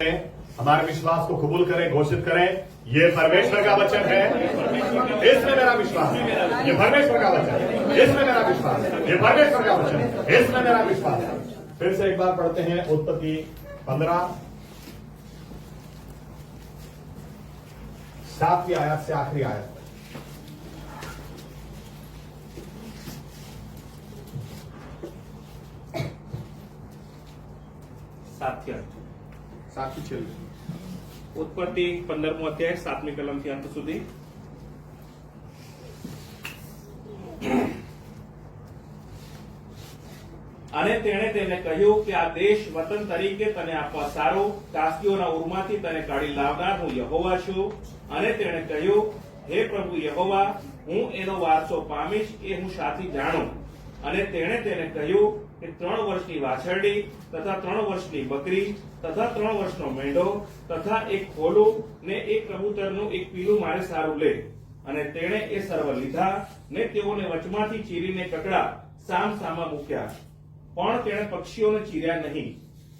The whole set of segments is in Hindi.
पढ़ें, हमारे विश्वास को कबूल करें, घोषित करें, ये परमेश्वर का वचन है, इसमें मेरा विश्वास है। ये परमेश्वर का वचन है, इसमें मेरा विश्वास है। ये परमेश्वर का वचन है, इसमें मेरा विश्वास है। फिर से एक बार पढ़ते हैं उत्पत्ति 15 7वीं आयत से आखिरी आयत तक। सातवीं छेल्ली ઉત્પત્તિ 15મો અધ્યાય 7મી કલમથી અંત સુધી. અને તેણે તેને કહ્યું કે આ દેશ વતન તરીકે તને આપવા સારો, કાસ્દીઓના ઉરમાંથી તને કાઢી લાવનાર હું યહોવા છું. અને તેણે કહ્યું, હે પ્રભુ યહોવા, હું એનો વારસો પામીશ એ હું શાથી જાણું. અને તેણે તેને કહ્યું કે 3 વર્ષની વાછરડી તથા 3 વર્ષની બકરી તથા 3 વર્ષનો મેંઢો તથા એક ખોલું ને એક કબૂતરનું એક પીલું મારે સારું લે. અને તેણે એ સર્વ લીધા ને તેઓને વચમાંથી ચીરીને કકડા સામ સામા મૂક્યા, પણ તેણે પક્ષીઓને ચીર્યા નહીં.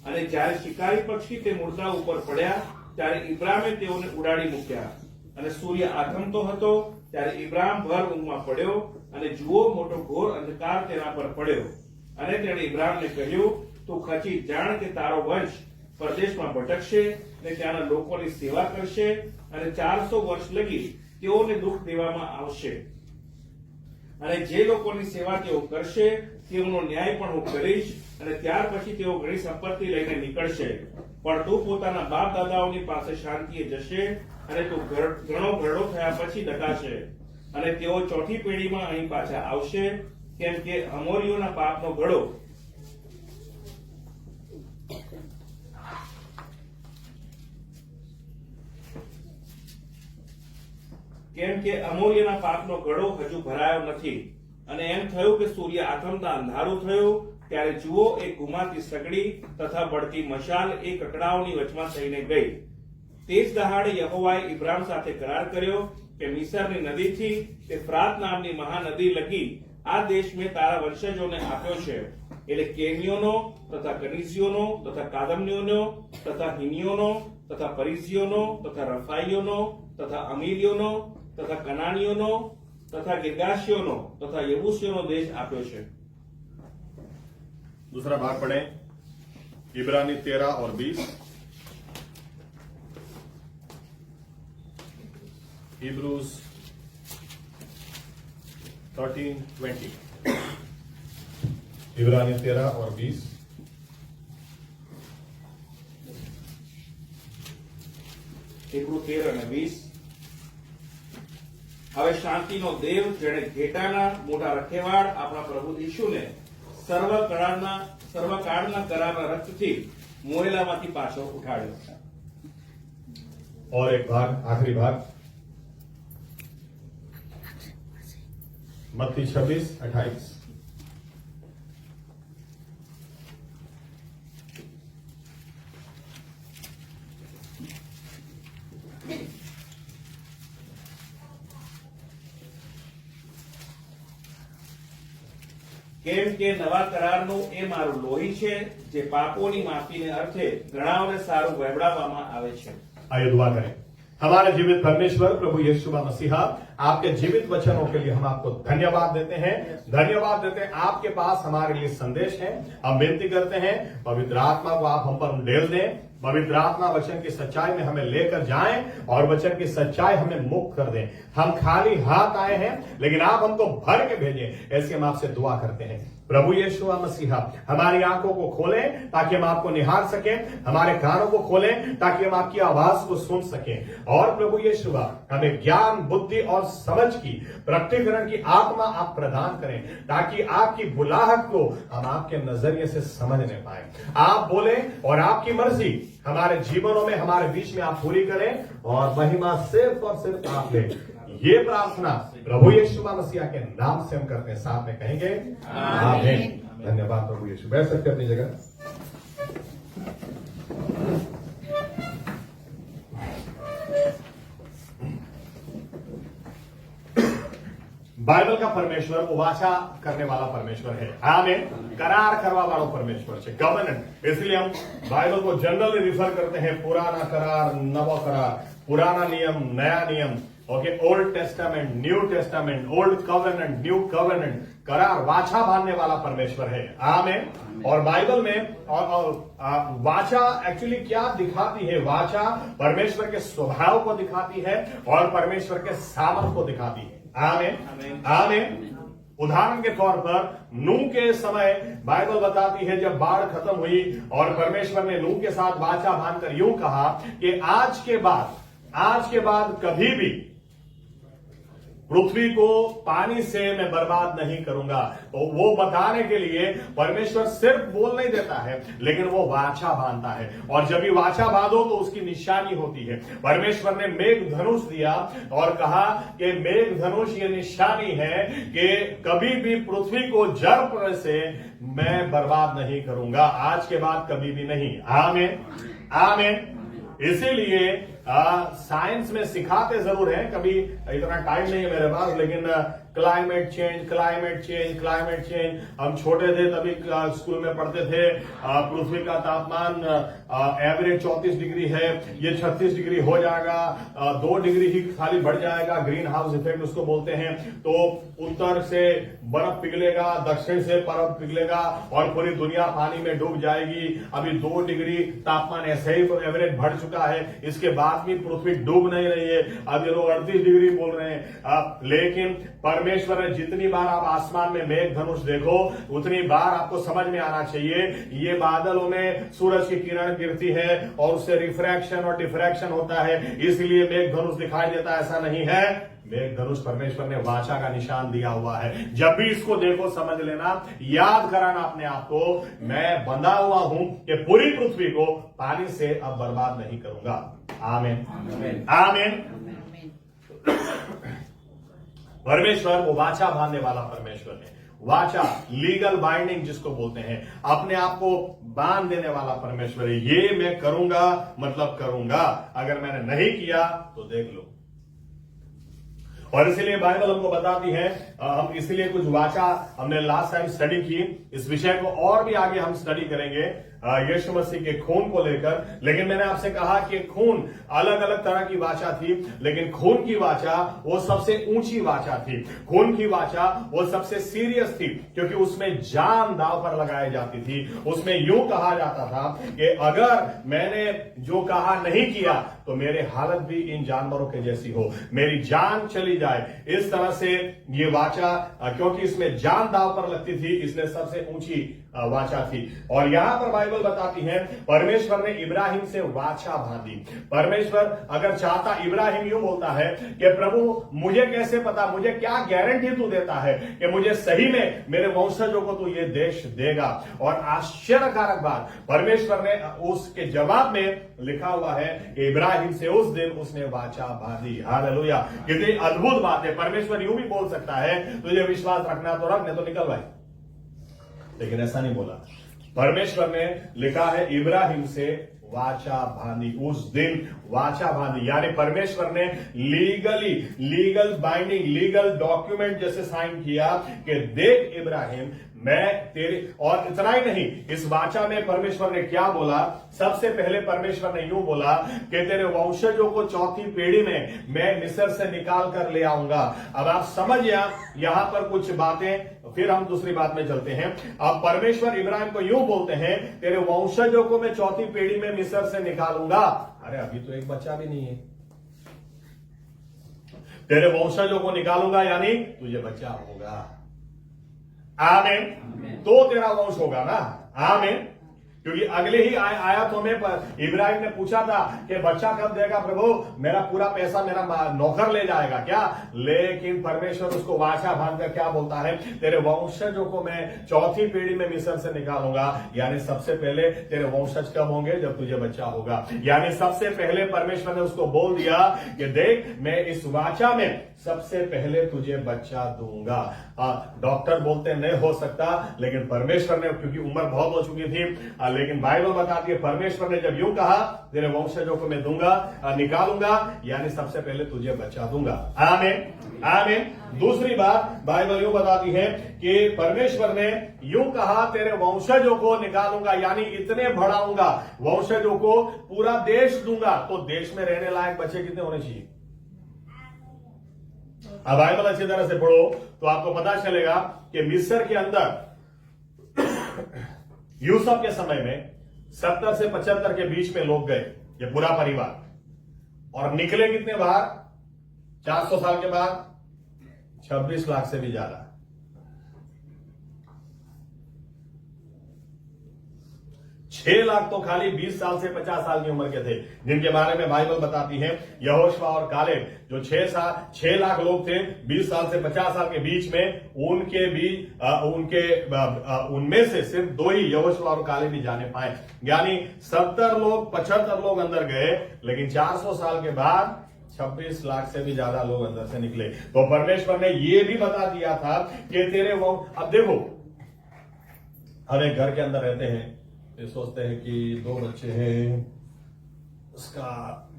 અને જ્યારે શિકારી પક્ષી તે મુર્દા ઉપર પડ્યા ત્યારે ઇબ્રામે તેઓને ઉડાડી મૂક્યા. અને સૂર્ય આથમતો હતો ત્યારે ઇબ્રામ ભર ઊંઘમાં પડ્યો, અને જુઓ મોટો ઘોર અંધકાર તેના પર પડ્યો. અને તેણે ઇબ્રામને કહ્યું, તું ખચી જાણ કે તારો વંશ પરદેશમાં ભટકશે ને ત્યાંના લોકોની સેવા કરશે, અને 400 વર્ષ લગી તેઓને દુઃખ દેવામાં આવશે. અને જે લોકોની સેવા તેઓ કરશે તેઓનો ન્યાય પણ હું કરીશ, અને ત્યાર પછી તેઓ ઘણી સંપત્તિ લઈને નીકળશે. પણ તું પોતાના બાપ દાદાઓની પાસે શાંતિએ જશે, અને તું ઘણો ઘરડો થયા પછી ડકાશે. અને તેઓ ચોથી પેઢીમાં અહીં પાછા આવશે, કેમ કે અમોરીઓના પાપનો ઘડો હજુ ભરાયો નથી. અને એમ થયું કે સૂર્ય આથમતા અંધારું થયું ત્યારે જુઓ એક ઘુમાતી સગડી તથા બળતી મશાલ એ કકડાઓની વચમાં થઈને ગઈ. તે જ દહાડે યહોવાએ ઇબ્રામ સાથે કરાર કર્યો કે મિસરની નદીથી તે ફ્રાત નામની મહાનદી લગી આ દેશ મેં તારા વંશજોને આપ્યો છે. એટલે કેનિયોનો તથા કનીઝીઓનો તથા કાદમનીઓનો તથા હિનિયોનો તથા પરિઝીઓનો તથા રફાઈઓનો તથા અમીલીઓનો તથા કનાનીઓનો તથા गिर्गाशियोनो तथा यबूसियोनो देश आप्यो छे. दूसरा भाग पढ़े, इब्रानी 13 और 20, हिब्रूज 13-20, इब्रानी 13 और 20. हिब्रू 13 અને 20. હવે શાંતિનો દેવ જેણે ઘેટાના મોટા રખેવાળ આપણા પ્રભુ ઈશુને સર્વકાળના કરારના રક્તથી મોયેલામાંથી પાછો ઉઠાડ્યો. और एक भाग, आखिरी भाग, मत्ती 26-28. કેમ કે નવા કરારનું એ મારું લોહી છે જે પાપોની માફીને અર્થે ઘણાઓને સારું વહેવડાવવામાં આવે છે. आइए दुआ करें. हमारे जीवित परमेश्वर प्रभु यीशु मसीहा, आपके जीवित वचनों के लिए हम आपको धन्यवाद देते हैं. आपके पास हमारे लिए संदेश है. हम विनती करते हैं पवित्र आत्मा को आप हम पर ढेल दें. पवित्र आत्मा वचन की सच्चाई में हमें लेकर जाएं और वचन की सच्चाई हमें मुक्त कर दें. हम खाली हाथ आए हैं लेकिन आप हमको भर के भेजें, ऐसे हम आपसे दुआ करते हैं. प्रभु यीशु मसीहा, हमारी आंखों को खोलें ताकि हम आपको निहार सकें, हमारे कानों को खोलें ताकि हम आपकी आवाज को सुन सकें. और प्रभु यीशु हमें ज्ञान, बुद्धि और समझ की प्रकटीकरण की आत्मा आप प्रदान करें ताकि आपकी बुलाहट को हम आपके नजरिए से समझने पाए. आप बोले और आपकी मर्जी हमारे जीवनों में, हमारे बीच में आप पूरी करें और महिमा सिर्फ और सिर्फ आप लें. ये प्रार्थना प्रभु यीशु मसीह के नाम से हम करते हैं, साथ में कहेंगे आमीन. धन्यवाद प्रभु यीशु. बैठ सकते अपनी जगह. बाइबल का परमेश्वर वो वाचा करने वाला परमेश्वर है। आमीन। करार करवा वाला परमेश्वर है, कवेनेंट। इसलिए हम बाइबल को जनरली रिफर करते हैं पुराना करार, नवा करार, पुराना नियम, नया नियम। Okay, old testament, new testament, old covenant, new covenant. करार, वाचा बांधने वाला परमेश्वर है। आमीन। और बाइबल में वाचा एक्चुअली क्या दिखाती है? वाचा परमेश्वर के स्वभाव को दिखाती है और परमेश्वर के सामर्थ को दिखाती है। आमीन। आमीन। उदाहरण के तौर पर नूह के समय बाइबल बताती है जब बाढ़ खत्म हुई और परमेश्वर ने नूह के साथ वाचा बांधकर यूं कहा कि आज के बाद कभी भी पृथ्वी को पानी से मैं बर्बाद नहीं करूंगा। तो वो बताने के लिए परमेश्वर सिर्फ बोल नहीं देता है, लेकिन वो वाचा बांधता है। और जब भी वाचा बांधो तो उसकी निशानी होती है। परमेश्वर ने मेघ धनुष दिया और कहा कि मेघ धनुष ये निशानी है कि कभी भी पृथ्वी को जड़ से मैं बर्बाद नहीं करूंगा, आज के बाद कभी भी नहीं। आमीन। आमीन। इसीलिए साइंस में सिखाते जरूर हैं, कभी इतना टाइम नहीं है मेरे पास, लेकिन क्लाइमेट चेंज। हम छोटे थे तभी स्कूल में पढ़ते थे पृथ्वी का तापमान एवरेज 34 डिग्री है, ये 36 डिग्री हो जाएगा, 2 डिग्री ही खाली बढ़ जाएगा, ग्रीन हाउस इफेक्ट उसको बोलते हैं। तो उत्तर से बर्फ पिघलेगा, दक्षिण से बर्फ पिघलेगा और पूरी दुनिया पानी में डूब जाएगी। अभी 2 डिग्री तापमान ऐसे ही एवरेज बढ़ चुका है, इसके बाद भी पृथ्वी डूब नहीं रही है। अब ये लोग 38 डिग्री बोल रहे हैं। लेकिन परमेश्वर ने जितनी बार आप आसमान में मेघ धनुष देखो उतनी बार आपको समझ में आना चाहिए ये बादलों में सूरज की किरण गिरती है और उससे रिफ्रैक्शन और डिफ्रैक्शन होता है, इसलिए मेघ धनुष दिखाई देता, ऐसा नहीं है। मेघ धनुष परमेश्वर ने वाचा का निशान दिया हुआ है। जब भी इसको देखो समझ लेना, याद कराना अपने आप को, मैं बंधा हुआ हूं कि पूरी पृथ्वी को पानी से अब बर्बाद नहीं करूंगा। आमीन। आमीन। परमेश्वर वो वाचा बांधने वाला परमेश्वर है। वाचा, लीगल बाइंडिंग जिसको बोलते हैं, अपने आप को बांध देने वाला परमेश्वर है। ये मैं करूंगा मतलब करूंगा, अगर मैंने नहीं किया तो देख लो। और इसीलिए बाइबल हमको बताती है, हम इसलिए कुछ वाचा हमने लास्ट टाइम स्टडी की, इस विषय को और भी आगे हम स्टडी करेंगे यीशु मसीह के खून को लेकर। लेकिन मैंने आपसे कहा कि खून अलग अलग तरह की वाचा थी, लेकिन खून की वाचा वो सबसे ऊंची वाचा थी। खून की वाचा वो सबसे सीरियस थी, क्योंकि उसमें जान दांव पर लगाई जाती थी। उसमें यूं कहा जाता था कि अगर मैंने जो कहा नहीं किया तो मेरे हालत भी इन जानवरों के जैसी हो, मेरी जान चली जाए। इस तरह से ये वाचा, क्योंकि इसमें जान दांव पर लगती थी, इसलिए सबसे ऊंची वाचा थी। और यहां पर बाइबल बताती है परमेश्वर ने इब्राहिम से वाचा बांधी। परमेश्वर अगर चाहता, इब्राहिम यूं बोलता है कि प्रभु मुझे कैसे पता, मुझे क्या गारंटी तू देता है कि मुझे सही में मेरे वंशजों को तू ये देश देगा। और आश्चर्यकारक बात, परमेश्वर ने उसके जवाब में लिखा हुआ है कि इब्राहिम से उस दिन उसने वाचा बांधी। हालेलुया। कितनी अद्भुत बात है। परमेश्वर यूं भी बोल सकता है तुझे विश्वास रखना तो रख, नहीं तो निकल भाई, लेकिन ऐसा नहीं बोला। परमेश्वर ने लिखा है इब्राहिम से वाचा बांधी, उस दिन वाचा बांधी, यानी परमेश्वर ने लीगल बाइंडिंग, लीगल डॉक्यूमेंट जैसे साइन किया कि देख इब्राहिम मैं तेरे, और इतना ही नहीं, इस वाचा में परमेश्वर ने क्या बोला, सबसे पहले परमेश्वर ने यूं बोला कि तेरे वंशजों को चौथी पीढ़ी में मैं मिस्र से निकाल कर ले आऊंगा। अब आप समझ यहां पर कुछ बातें, फिर हम दूसरी बात में चलते हैं। अब परमेश्वर इब्राहिम को यूं बोलते हैं तेरे वंशजों को मैं चौथी पीढ़ी में मिस्र से निकालूंगा। अरे अभी तो एक बच्चा भी नहीं है, तेरे वंशजों को निकालूंगा यानी तुझे बच्चा होगा। आमीन। तो तेरा वंश होगा ना। आमीन। क्योंकि अगले ही आयतों में इब्राहिम ने पूछा था कि बच्चा कब देगा प्रभु, मेरा पूरा पैसा मेरा नौकर ले जाएगा क्या। लेकिन परमेश्वर उसको वाचा बांधकर क्या बोलता है, तेरे वंशजों को मैं चौथी पीढ़ी में मिस्र से निकालूंगा। यानी सबसे पहले तेरे वंशज कब होंगे, जब तुझे बच्चा होगा। यानी सबसे पहले परमेश्वर ने उसको बोल दिया कि देख मैं इस वाचा में सबसे पहले तुझे बच्चा दूंगा। डॉक्टर बोलते नहीं हो सकता, लेकिन परमेश्वर ने, क्योंकि उम्र बहुत हो चुकी थी, लेकिन बाइबल बताती है परमेश्वर ने जब यूं कहा तेरे वंशजों को मैं दूंगा, निकालूंगा, यानी सबसे पहले तुझे बचा दूंगा। आमीन आमीन। दूसरी बात बाइबल यूं बताती है कि परमेश्वर ने यूं कहा तेरे वंशजों को निकालूंगा, यानी इतने बढ़ाऊंगा, वंशजों को पूरा देश दूंगा। तो देश में रहने लायक बच्चे कितने होने चाहिए? अब बाइबल अच्छी तरह से पढ़ो तो आपको पता चलेगा कि मिस्र के अंदर यूसुफ के समय में 70 से 75 के बीच में लोग गए, ये पूरा परिवार, और निकले कितने बाहर? 400 साल के बाद 26 लाख से भी ज्यादा। 6 लाख तो खाली 20 साल से 50 साल की उम्र के थे, जिनके बारे में बाइबल बताती है यहोशुआ और कालेब, जो 6 लाख लोग थे 20 साल से 50 साल के बीच में, उनमें से सिर्फ 2 ही यहोशुआ और कालेब भी जाने पाए। यानी 70 लोग 75 लोग अंदर गए, लेकिन 400 साल के बाद 26 लाख से भी ज्यादा लोग अंदर से निकले। तो परमेश्वर ने यह भी बता दिया था कि तेरे वो, अब देखो हम एक घर के अंदर रहते हैं, ये सोचते हैं कि 2 बच्चे हैं, उसका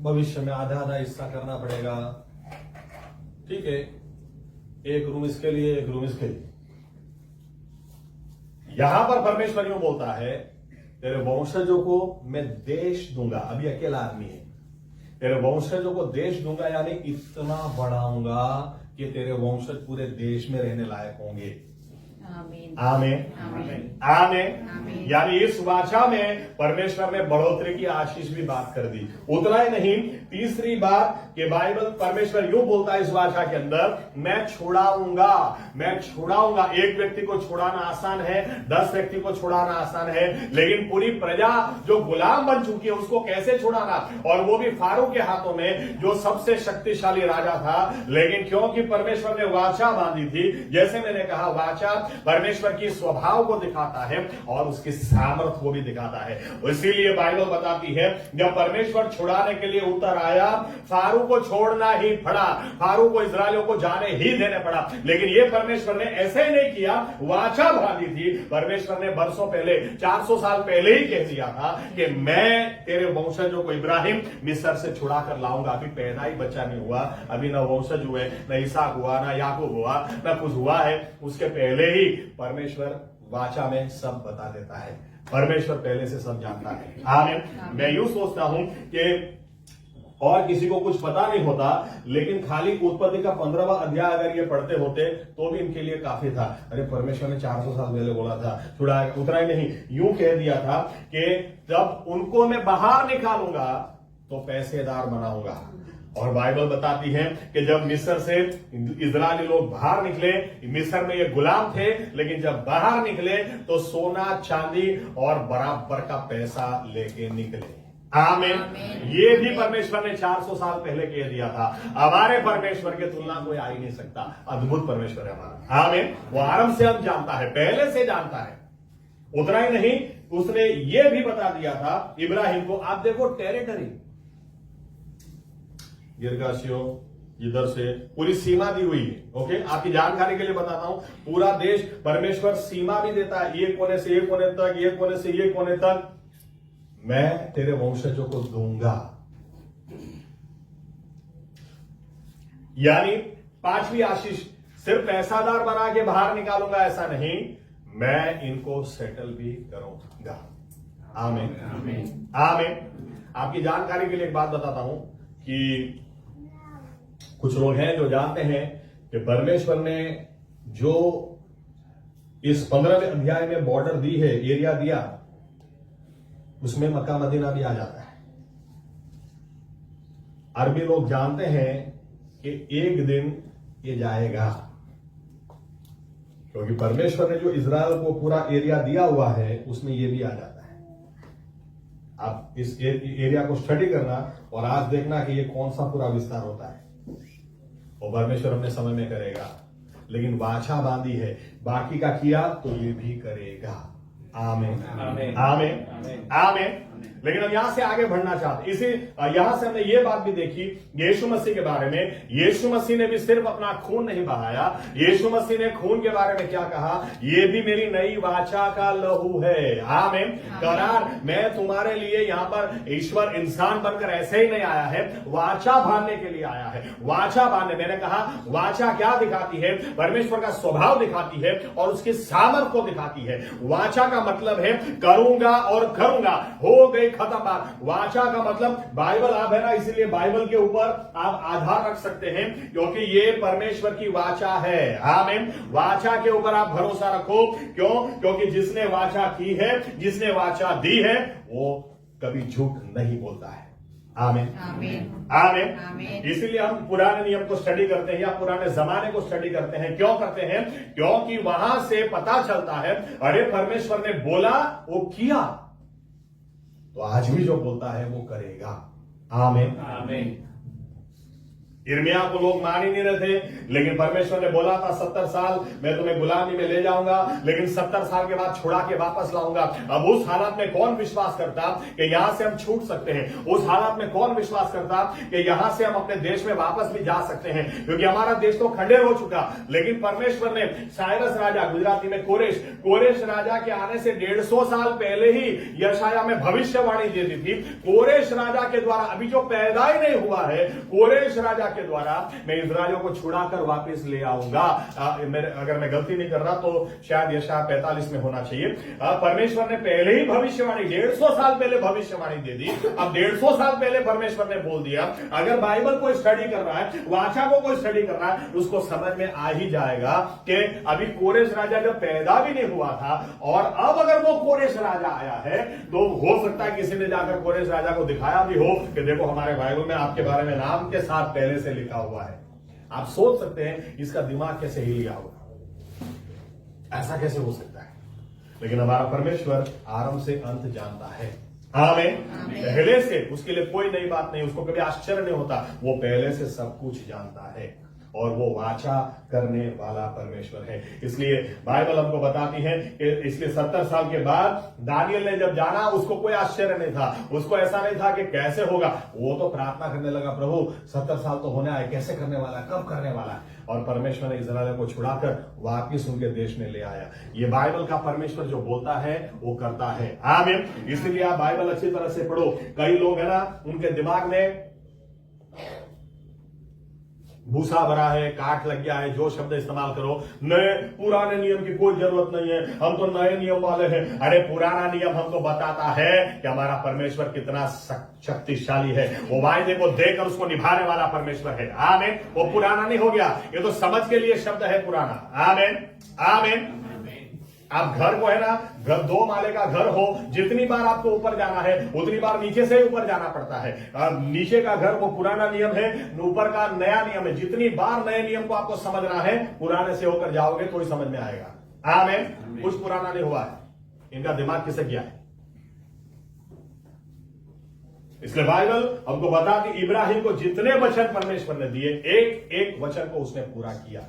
भविष्य में आधा आधा हिस्सा करना पड़ेगा, ठीक है, एक रूम इसके लिए, एक रूम इसके लिए। यहां पर परमेश्वर यूं बोलता है तेरे वंशजों को मैं देश दूंगा। अभी अकेला आदमी है, तेरे वंशजों को देश दूंगा, यानी इतना बढ़ाऊंगा कि तेरे वंशज पूरे देश में रहने लायक होंगे। आमीन आमीन आमीन। यानी इस वाचा में परमेश्वर ने बढ़ोतरी की आशीष भी बात कर दी। उतना ही नहीं, तीसरी बात कि बाइबल परमेश्वर यूं बोलता है इस वाचा के अंदर, मैं छुड़ाऊंगा, मैं छुड़ाऊंगा। एक व्यक्ति को छुड़ाना आसान है, 10 व्यक्ति को छुड़ाना आसान है, लेकिन पूरी प्रजा जो गुलाम बन चुकी है उसको कैसे छुड़ाना, और वो भी फारू के हाथों में, जो सबसे शक्तिशाली राजा था। लेकिन क्योंकि परमेश्वर ने वाचा बांधी थी, जैसे मैंने कहा वाचा परमेश्वर की स्वभाव को दिखाता है और उसकी सामर्थ को भी दिखाता है। इसीलिए बाइबल बताती है जब परमेश्वर छुड़ाने के लिए उतर आया, फारू को छोड़ना ही पड़ा, फारू को इस्राएलियों को जाने ही देने पड़ा। लेकिन ये परमेश्वर ने ऐसे ही नहीं किया, वाचा बांधी थी। परमेश्वर ने बरसों पहले, 400 साल पहले ही कह दिया था कि मैं तेरे वंशजों को इब्राहिम मिस्र से छुड़ा कर लाऊंगा। अभी पैदा ही बच्चा नहीं हुआ, अभी न वंशज हुए, न इसहाक हुआ, न याकूब हुआ, न कुछ हुआ है, उसके पहले ही परमेश्वर वाचा में सब बता देता है। परमेश्वर पहले से सब जानता है। आमीन। मैं यूं सोचता हूं कि और किसी को कुछ पता नहीं होता, लेकिन खाली उत्पत्ति का 15वां अध्याय अगर ये पढ़ते होते तो भी इनके लिए काफी था। अरे परमेश्वर ने 400 साल पहले बोला था छुड़ाएगा, उतना ही नहीं, यूं कह दिया था कि जब उनको मैं बाहर निकालूंगा तो पैसेदार बनाऊंगा। और बाइबल बताती है कि जब मिस्र से इजरायली लोग बाहर निकले, मिस्र में ये गुलाम थे, लेकिन जब बाहर निकले तो सोना चांदी और बराबर का पैसा लेके निकले। आमीन। ये भी परमेश्वर ने 400 साल पहले कह दिया था। हमारे परमेश्वर के तुलना कोई आ ही नहीं सकता। अद्भुत परमेश्वर है हमारा। आमीन। वो आरंभ से हम जानता है, पहले से जानता है। उतना ही नहीं, उसने ये भी बता दिया था इब्राहिम को, आप देखो टेरिटरी गिरगाशियों इधर से पूरी सीमा दी हुई है। ओके, आपकी जानकारी के लिए बताता हूं, पूरा देश परमेश्वर सीमा भी देता है, ये कोने से ये कोने तक, ये कोने से ये कोने तक मैं तेरे वंशजों को दूंगा। यानी 5वीं आशीष, सिर्फ पैसादार बना के बाहर निकालूंगा ऐसा नहीं, मैं इनको सेटल भी करूंगा। आमीन आमीन आमीन। आपकी जानकारी के लिए एक बात बताता हूं कि कुछ लोग हैं जो जानते हैं कि परमेश्वर ने जो इस 15वें अध्याय में बॉर्डर दी है, एरिया दिया, उसमें मक्का मदीना भी आ जाता है। अरबी लोग जानते हैं कि एक दिन ये जाएगा, क्योंकि परमेश्वर ने जो इजराइल को पूरा एरिया दिया हुआ है उसमें ये भी आ जाता है। आप इस एरिया को स्टडी करना और आज देखना कि ये कौन सा पूरा विस्तार होता है, वो परमेश्वर अपने समय में करेगा। लेकिन वाचा बांधी है, बाकी का किया तो ये भी करेगा। आमीन आमीन आमीन आमीन। लेकिन हम यहां से आगे बढ़ना चाहते इसी यहां से हमने ये बात भी देखी यीशु मसीह के बारे में। यीशु मसीह ने भी सिर्फ अपना खून नहीं बहाया, यीशु मसीह ने खून के बारे में क्या कहा, ये भी मेरी नई वाचा का लहू है। आमीन। करार मैं तुम्हारे लिए यहां पर ईश्वर इंसान बनकर ऐसे ही नहीं आया है, वाचा बांधने के लिए आया है। वाचा बांधने, मैंने कहा वाचा क्या दिखाती है, परमेश्वर का स्वभाव दिखाती है और उसकी सामर्थ को दिखाती है। वाचा का मतलब है करूंगा और करूंगा, हो गई खत्म बात। वाचा का मतलब बाइबल आप है ना, इसलिए बाइबल के ऊपर आप आधार रख सकते हैं क्योंकि ये परमेश्वर की वाचा है। आमीन। वाचा के ऊपर आप भरोसा रखो। क्यों? क्योंकि जिसने वाचा की है, जिसने वाचा दी है, वो कभी झूठ नहीं बोलता है। आमीन। आमीन। आमीन। इसीलिए हम पुराने नियम को स्टडी करते हैं या पुराने जमाने को स्टडी करते हैं। क्यों करते हैं? क्योंकि वहां से पता चलता है अरे परमेश्वर ने बोला वो किया, तो आज भी जो बोलता है वो करेगा। आमीन। आमीन। यिर्मयाह को लोग मान ही नहीं रहे थे, लेकिन परमेश्वर ने बोला था 70 साल मैं तुम्हें गुलामी में ले जाऊंगा, लेकिन 70 साल के बाद छुड़ा के वापस लाऊंगा। अब उस हालत में कौन विश्वास करता कि यहां से हम छूट सकते हैं? उस हालत में कौन विश्वास करता कि यहां से हम अपने देश में वापस भी जा सकते हैं? क्योंकि हमारा देश तो खंडेर हो चुका, लेकिन परमेश्वर ने साइरस राजा, गुजराती में कोरेश राजा के आने से 150 साल पहले ही यशाया में भविष्यवाणी दे दी थी। कोरेश राजा के द्वारा, अभी जो पैदा ही नहीं हुआ है, कोरेश राजा के द्वारा मैं इस्राएलियों को छुड़ाकर वापस ले आऊंगा। अगर मैं गलती नहीं कर रहा तो शायद यशाया 45 में होना चाहिए। परमेश्वर ने पहले ही भविष्यवाणी 150 साल पहले भविष्यवाणी दे दी। अब 150 साल पहले परमेश्वर ने बोल दिया। अगर बाइबल को स्टडी कर रहा है, वाचा को कोई स्टडी कर रहा है, उसको समझ में आ ही जाएगा कि अभी कोरेश राजा जब पैदा भी नहीं हुआ था और अब अगर वो कोरेश राजा आया है तो हो सकता है किसी ने जाकर कोरेश राजा को दिखाया भी हो कि देखो हमारे बाइबल में आपके बारे में नाम के साथ पहले से लिखा हुआ है। आप सोच सकते हैं इसका दिमाग कैसे हिल गया होगा, ऐसा कैसे हो सकता है? लेकिन हमारा परमेश्वर आरंभ से अंत जानता है। आमीन। पहले से उसके लिए कोई नई बात नहीं, उसको कभी आश्चर्य नहीं होता, वो पहले से सब कुछ जानता है और वो वाचा करने वाला परमेश्वर है। इसलिए बाइबल हमको बताती है कि इसलिए 70 साल के बाद दानियल ने जब जाना, उसको कोई आश्चर्य नहीं था, उसको ऐसा नहीं था कि कैसे होगा। वो तो प्रार्थना करने लगा, प्रभु 70 साल तो होने आए, कैसे करने वाला है, कब करने वाला है? और परमेश्वर ने इस्राएल को छुड़ाकर वापिस उनके देश में ले आया। ये बाइबल का परमेश्वर जो बोलता है वो करता है। आमीन। इसलिए आप बाइबल अच्छी तरह से पढ़ो। कई लोग है ना, उनके दिमाग में भूसा भरा है, काट लग गया है, जो शब्द इस्तेमाल करो, नए पुराने नियम की कोई जरूरत नहीं है, हम तो नए नियम वाले हैं। अरे पुराना नियम हमको बताता है कि हमारा परमेश्वर कितना शक्तिशाली है, वो वायदे को देकर उसको निभाने वाला परमेश्वर है। आमीन। वो पुराना नहीं हो गया, ये तो समझ के लिए शब्द है पुराना। आमीन। आमीन। आप घर को है ना, घर 2 माले का घर हो, जितनी बार आपको ऊपर जाना है उतनी बार नीचे से ऊपर जाना पड़ता है। नीचे का घर वो पुराना नियम है, ऊपर का नया नियम है। जितनी बार नए नियम को आपको समझना है, पुराने से होकर जाओगे तो ही समझ में आएगा। आमीन। कुछ पुराना नहीं हुआ है, इनका दिमाग किसे किया है? इसलिए बाइबल हमको बताती इब्राहिम को जितने वचन परमेश्वर ने दिए, एक एक वचन को उसने पूरा किया,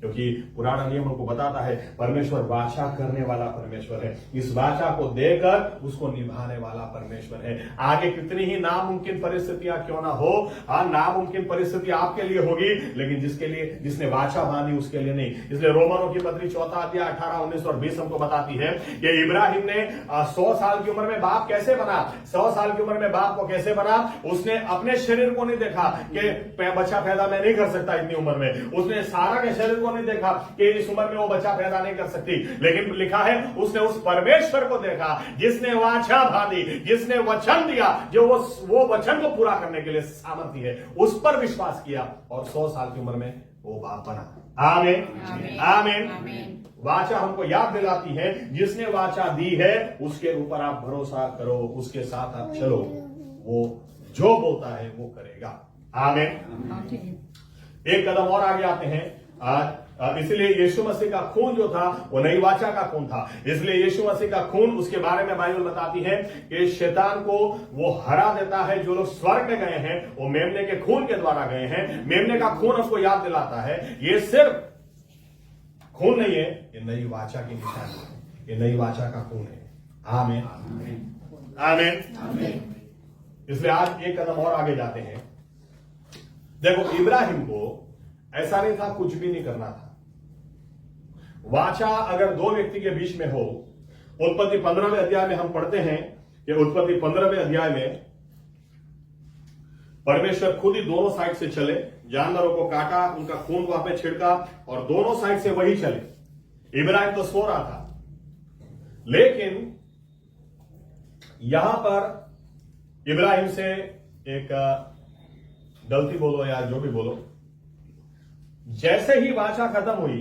क्योंकि पुराना नियम हमको बताता है परमेश्वर वाचा करने वाला परमेश्वर है। इस वाचा को देकर उसको निभाने वाला परमेश्वर है। आगे कितनी ही नामुमकिन परिस्थितियां क्यों ना हो, नामुमकिन परिस्थिति आपके लिए होगी, लेकिन जिसने वाचा बांधी उसके लिए नहीं। इसलिए रोमनों की पत्री 4 अध्याय 18, 19 और 20 हमको बताती है कि इब्राहिम ने 100 साल की उम्र में बाप कैसे बना। 100 साल की उम्र में बाप को कैसे बना? उसने अपने शरीर को नहीं देखा कि बच्चा पैदा मैं नहीं कर सकता इतनी उम्र में। उसने सारा के शरीर को नहीं देखा कि इस उम्र में वो बच्चा पैदा नहीं कर सकती, लेकिन लिखा है उसने उस परमेश्वर को देखा जिसने वाचा बांधी, जिसने वचन दिया, जो वो वचन को पूरा करने के लिए सामर्थ्य है, उस पर विश्वास किया और 100 साल की उम्र में वो बाप बना। आमीन। आमीन। वाचा हमको याद दिलाती है, जिसने वाचा दी है उसके ऊपर आप भरोसा करो, उसके साथ आप चलो, वो जो बोलता है वो करेगा। आमीन। एक कदम और आगे आते हैं। इसलिए यीशु मसीह का खून जो था वो नई वाचा का खून था। इसलिए यीशु मसीह का खून, उसके बारे में बाइबल बताती है कि शैतान को वो हरा देता है। जो लोग स्वर्ग में गए हैं वो मेमने के खून के द्वारा गए हैं। मेमने का खून हमको याद दिलाता है ये सिर्फ खून नहीं है, ये नई वाचा की निशानी है, ये नई वाचा का खून है। आमीन। आमीन। इसलिए आज एक कदम और आगे जाते हैं। देखो, इब्राहिम को ऐसा नहीं था, कुछ भी नहीं करना था। वाचा अगर दो व्यक्ति के बीच में हो, उत्पत्ति 15वें अध्याय में हम पढ़ते हैं कि उत्पत्ति 15वें अध्याय में परमेश्वर खुद ही दोनों साइड से चले, जानवरों को काटा, उनका खून वहां पे छिड़का और दोनों साइड से वही चले। इब्राहिम तो सो रहा था, लेकिन यहां पर इब्राहिम से एक गलती बोलो या जो भी बोलो, जैसे ही वाचा खत्म हुई,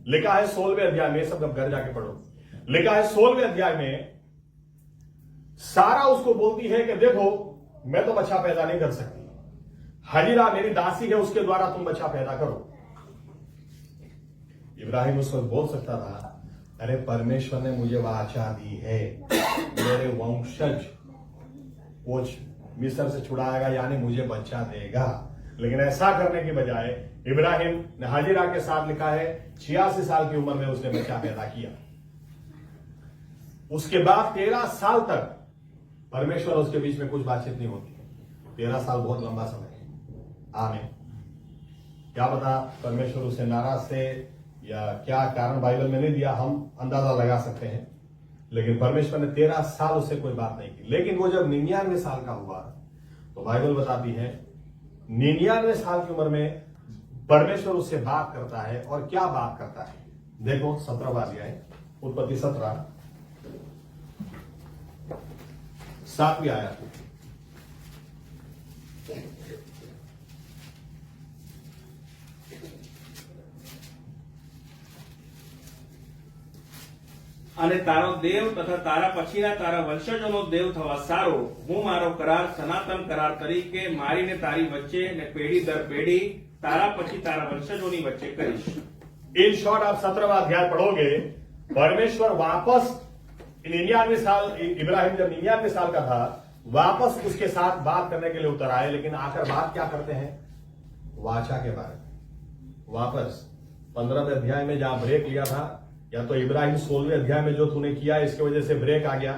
लिखा है 16वें अध्याय में, सब घर जाके पढ़ो, लिखा है 16वें अध्याय में सारा उसको बोलती है कि देखो, मैं तो बच्चा पैदा नहीं कर सकती, हजीरा मेरी दासी है, उसके द्वारा तुम बच्चा पैदा करो। इब्राहिम उस वक्त बोल सकता था, अरे परमेश्वर ने मुझे वाचा दी है, मेरे वंशज वो मिस्र से छुड़ाएगा, यानी मुझे बच्चा देगा। लेकिन ऐसा करने के बजाय इब्राहिम ने हाजिरा के साथ, लिखा है 86 साल की उम्र में उसने बच्चा पैदा किया। उसके बाद 13 साल तक परमेश्वर उसके बीच में कुछ बातचीत नहीं होती। 13 साल बहुत लंबा समय है। आमीन। क्या पता परमेश्वर उसे नाराज थे या क्या कारण बाइबल में नहीं दिया, हम अंदाजा लगा सकते हैं, लेकिन परमेश्वर ने 13 साल उससे कोई बात नहीं की। लेकिन वो जब 99 साल का हुआ तो बाइबल बताती है 99 साल की उम्र में परमेश्वर उससे बात करता है। और क्या बात करता है, देखो 17वां अध्याय, उत्पत्ति 17 7वीं आयत। અને તારો દેવ તથા તારા પછીના તારા વંશજોનો દેવ થવા સારો હું મારો કરાર સનાતન કરાર તરીકે મારીને તારી વચ્ચે ને પેઢી દર પેઢી તારા પછી તારા વંશજોની વચ્ચે કરીશ। इन शॉर्ट आप 17वां अध्याय पढ़ोगे, परमेश्वर वापस 99 साल, इब्राहिम जब 99 साल का था, वापस उसके साथ बात करने के लिए उतर आए। लेकिन आखिर बात क्या करते हैं, वाचा के बारे में। वापस 15वें अध्याय में जहां ब्रेक लिया था, या तो इब्राहिम 16वें अध्याय में जो तूने किया इसकी वजह से ब्रेक आ गया,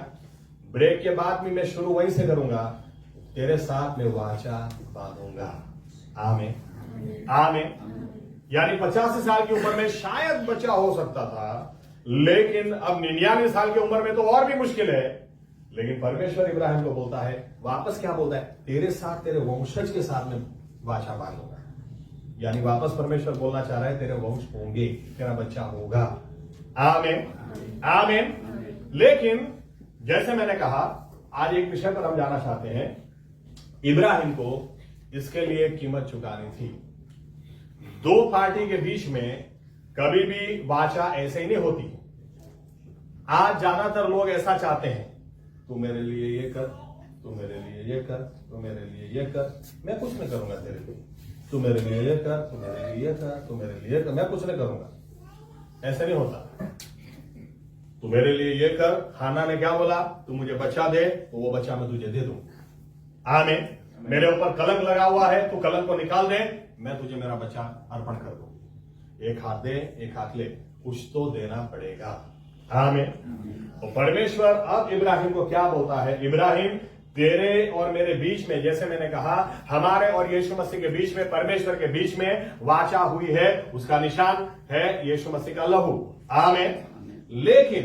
ब्रेक के बाद भी मैं शुरू वहीं से करूंगा, तेरे साथ में वाचा बांधूंगा। आमीन, आमीन। यानी 85 साल की उम्र में शायद बच्चा हो सकता था, लेकिन अब 99 साल की उम्र में तो और भी मुश्किल है। लेकिन परमेश्वर इब्राहिम को बोलता है, वापस क्या बोलता है, तेरे साथ, तेरे वंशज के साथ में वाचा बांधूंगा। यानी वापस परमेश्वर बोलना चाह रहा है, तेरे वंश होंगे, तेरा बच्चा होगा। आमीन, आमीन। लेकिन जैसे मैंने कहा, आज एक विषय पर हम जाना चाहते हैं। इब्राहिम को इसके लिए कीमत चुकानी थी। दो पार्टी के बीच में कभी भी वाचा ऐसे ही नहीं होती। आज ज्यादातर लोग ऐसा चाहते हैं, तू मेरे लिए ये कर, तू मेरे लिए ये कर, तू मेरे लिए ये कर, मैं कुछ नहीं करूंगा तेरे लिए, तू मेरे लिए ये कर, तू मेरे लिए ये कर, तू मेरे लिए ये कर, मैं कुछ नहीं करूंगा। ऐसा नहीं होता। तू मेरे लिए ये कर, खाना ने क्या बोला, तू मुझे बच्चा दे, तो वो बच्चा मैं तुझे दे दूं। आमीन। मेरे ऊपर कलंक लगा हुआ है, तू कलंक को निकाल दे, मैं तुझे मेरा बच्चा अर्पण कर दूं। एक हाथ दे, एक हाथ ले, कुछ तो देना पड़ेगा। आमीन। तो परमेश्वर अब इब्राहिम को क्या बोलता है, इब्राहिम तेरे और मेरे बीच में, जैसे मैंने कहा हमारे और यीशु मसीह के बीच में, परमेश्वर के बीच में वाचा हुई है, उसका निशान है यीशु मसीह का लहू। आमीन। लेकिन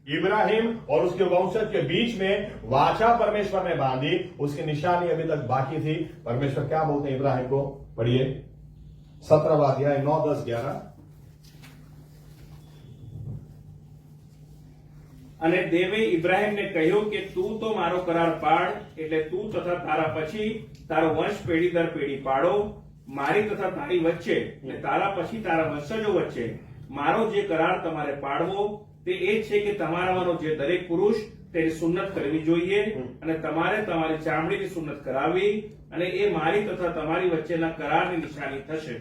इब्राहिम और उसके वंशज के बीच में वाचा परमेश्वर ने बांधी, उसकी निशानी अभी तक बाकी थी। परमेश्वर क्या बोलते हैं इब्राहिम को, पढ़िए 17वां अध्याय 9, 10, 11। અને દેવે ઇબ્રાહિમને કહ્યું કે તું તો મારો કરાર પાડ, એટલે તું તથા તારા પછી તારો વંશ પેઢી દર પેઢી પાડો, મારી તથા તારી વચ્ચે ને તારા પછી તારા વંશજો વચ્ચે મારો જે કરાર તમારે પાડવો તે એ છે કે તમારામાંનો જે દરેક પુરુષ તેની સુન્નત કરવી જોઈએ અને તમારે તમારી ચામડીની સુન્નત કરાવવી, અને એ મારી તથા તમારી વચ્ચેના કરારની નિશાની થશે।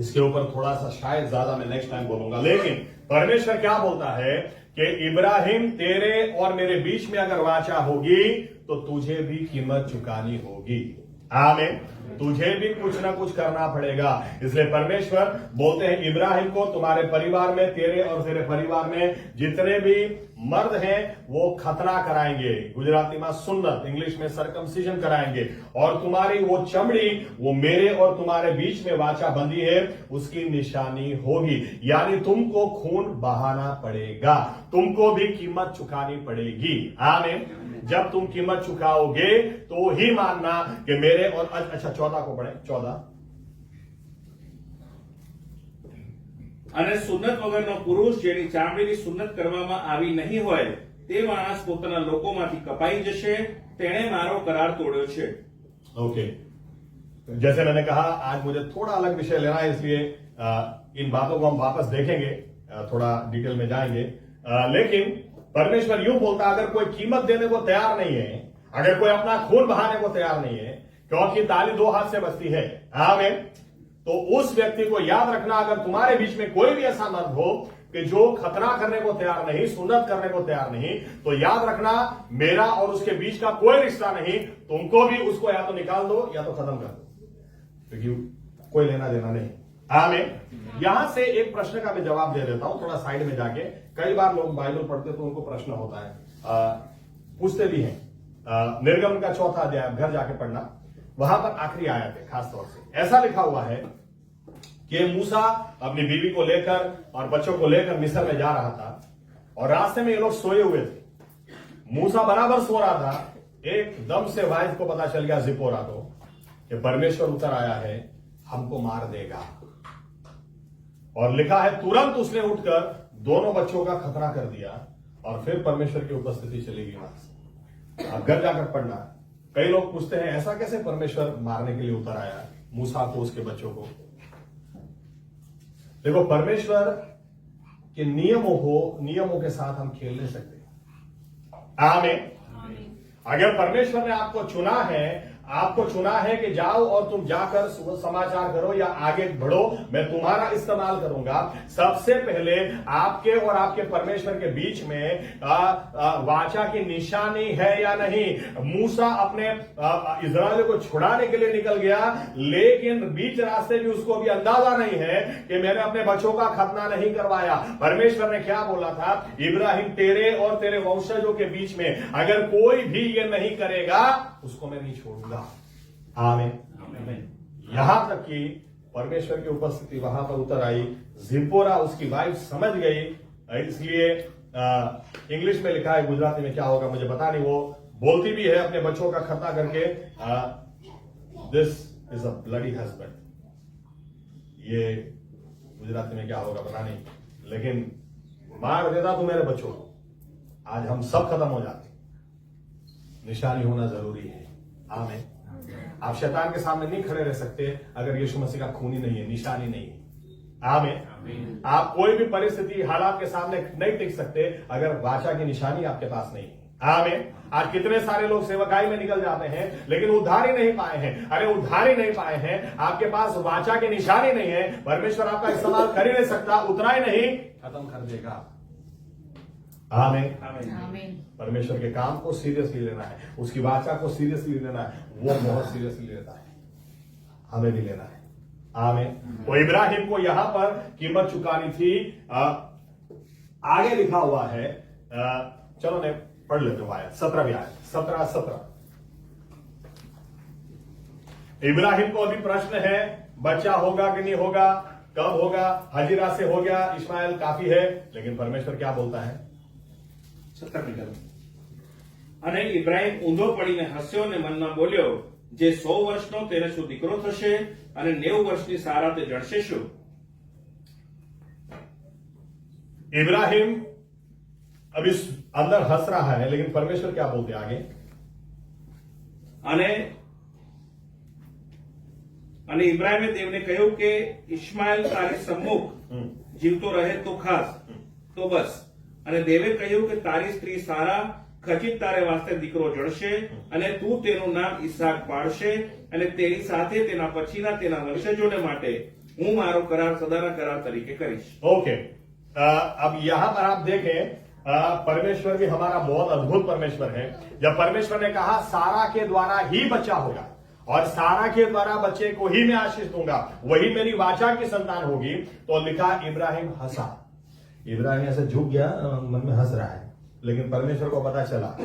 इसके ऊपर थोड़ा सा शायद ज्यादा मैं नेक्स्ट टाइम बोलूंगा, लेकिन परमेश्वर क्या बोलता है कि इब्राहिम तेरे और मेरे बीच में अगर वाचा होगी तो तुझे भी कीमत चुकानी होगी। आमीन। तुझे भी कुछ ना कुछ करना पड़ेगा। इसलिए परमेश्वर बोलते हैं इब्राहिम को, तुम्हारे परिवार में, तेरे और तेरे परिवार में जितने भी मर्द हैं वो खतना कराएंगे, गुजराती में सुन्नत, इंग्लिश में सरकमसिजन कराएंगे, और तुम्हारी वो चमड़ी वो मेरे और तुम्हारे बीच में वाचा बंधी है उसकी निशानी होगी। यानी तुमको खून बहाना पड़ेगा, तुमको भी कीमत चुकानी पड़ेगी। आमीन। जब तुम कीमत चुकाओगे तो ही मानना कि मेरे और, अच्छा 14 को पढ़े, 14। અને સુન્નત વગરનો પુરુષ જેની ચામડીની સુન્નત કરવામાં આવી નહીં હોય તે માણસ પોતાના લોકોમાંથી કપાઈ જશે, તેણે મારો કરાર તોડ્યો છે। ओके, जैसे मैंने कहा आज मुझे थोड़ा अलग विषय लेना है, इसलिए इन बातों को हम वापस देखेंगे, थोड़ा डिटेल में जाएंगे। लेकिन परमेश्वर यूं बोलता, अगर कोई कीमत देने को तैयार नहीं है, अगर कोई अपना खून बहाने को तैयार नहीं है, क्योंकि ताली दो हाथ से बजती है, आमीन, तो उस व्यक्ति को याद रखना, अगर तुम्हारे बीच में कोई भी ऐसा मर्द हो कि जो खतना करने को तैयार नहीं, सुन्नत करने को तैयार नहीं, तो याद रखना मेरा और उसके बीच का कोई रिश्ता नहीं, तुमको भी उसको या तो निकाल दो या तो खत्म कर दो, क्योंकि कोई लेना देना नहीं। आमीन। यहां से एक प्रश्न का मैं जवाब दे देता हूं, थोड़ा साइड में जाके। कई बार लोग बाइबल पढ़ते तो उनको प्रश्न होता है, पूछते भी हैं। निर्गमन का 4था अध्याय घर जाके पढ़ना, वहां पर आखिरी आयत है खास तौर से, ऐसा लिखा हुआ है कि मूसा अपनी बीवी को लेकर और बच्चों को लेकर मिस्र में जा रहा था, और रास्ते में ये लोग सोए हुए थे। मूसा बराबर सो रहा था, एकदम से वाइफ को पता चल गया, जिपोरा को, कि परमेश्वर उतर आया है, हमको मार देगा। और लिखा है तुरंत उसने उठकर दोनों बच्चों का खतना कर दिया, और फिर परमेश्वर की उपस्थिति चली गई वहां से। आप घर जाकर पढ़ना। कई लोग पूछते हैं ऐसा कैसे परमेश्वर मारने के लिए उतर आया मूसा को, उसके बच्चों को। देखो, परमेश्वर के नियमों के साथ हम खेल नहीं सकते। आमीन। अगर परमेश्वर ने आपको चुना है कि जाओ और तुम जाकर समाचार करो या आगे बढ़ो, मैं तुम्हारा इस्तेमाल करूंगा। सबसे पहले आपके और आपके परमेश्वर के बीच में वाचा की निशानी है या नहीं। मूसा अपने इस्राएल को छुड़ाने के लिए निकल गया, लेकिन बीच रास्ते भी उसको भी अंदाजा नहीं है कि मैंने अपने बच्चों का खतना नहीं करवाया। परमेश्वर ने क्या बोला था, इब्राहिम तेरे और तेरे वंशजों के बीच में अगर कोई भी ये नहीं करेगा उसको मैं नहीं छोड़ूंगा। आमीन। यहां तक कि परमेश्वर की उपस्थिति वहां पर उतर आई। जिपोरा उसकी वाइफ समझ गई, इसलिए इंग्लिश में लिखा है, गुजराती में क्या होगा मुझे पता नहीं, वो बोलती भी है अपने बच्चों का खतना करके, this is a bloody husband. ये गुजराती में क्या होगा पता नहीं, लेकिन मार देता तू मेरे बच्चों को, आज हम सब खत्म हो जाते। निशानी होना जरूरी है। आमीन। आप शैतान के सामने नहीं खड़े रह सकते अगर यीशु मसीह का खून ही नहीं है, निशानी नहीं है। आमीन। आप कोई भी परिस्थिति, हालात के सामने नहीं टिक सकते अगर वाचा की निशानी आपके पास नहीं है। आमीन। आज कितने सारे लोग सेवकाई में निकल जाते हैं लेकिन उद्धार ही नहीं पाए हैं। अरे उद्धार ही नहीं पाए हैं, आपके पास वाचा की निशानी नहीं है, परमेश्वर आपका इस्तेमाल कर ही नहीं सकता, उतना ही नहीं खत्म कर देगा। आमीन। परमेश्वर के काम को सीरियसली लेना है, उसकी वाचा को सीरियसली लेना है, वो बहुत सीरियसली लेता है, हमें भी लेना है। आमीन। तो इब्राहिम को यहां पर कीमत चुकानी थी। आगे लिखा हुआ है, चलो ने पढ़ लेते हो आयत 17वीं आयत 17। इब्राहिम को अभी प्रश्न है, बच्चा होगा कि नहीं होगा, कब होगा, हजीरा से हो गया, इस्माइल काफी है, लेकिन परमेश्वर क्या बोलता है। 17 અને ઇબ્રાહિમ ઊંધો પડીને હસ્યો અને મનમાં બોલ્યો, જે 100 વર્ષનો તેને શું દીકરો થશે અને 90 વર્ષની સારા તે જણશે શું। इब्राहिम अभी अंदर हंस रहा है, लेकिन परमेश्वर क्या बोलते आगे। અને ઇબ્રાહિમે દેવને કહ્યું કે ઇસ્માઇલ તારી સમ્મુખ જીવતો રહે તો ખાસ, તો બસ। અને દેવે કહ્યું કે તારી સ્ત્રી સારા ખચિત તારે વાસ્તે દીકરો જણશે અને તું તેનું નામ ઈસાક પાડશે અને તેની સાથે તેના પછીના તેના વંશજોને માટે હું મારો करार સદાના करार તરીકે કરીશ। ओके, अब यहां पर आप देखें, परमेश्वर भी हमारा बहुत अद्भुत परमेश्वर है। जब परमेश्वर ने कहा सारा के द्वारा ही बच्चा होगा, और सारा के द्वारा बच्चे को ही मैं आशीष दूंगा, वही मेरी वाचा की संतान होगी। तो लिखा इब्राहिम हंसा। इब्राहिम ऐसे झुक गया, मन में हंस रहा है, लेकिन परमेश्वर को पता चला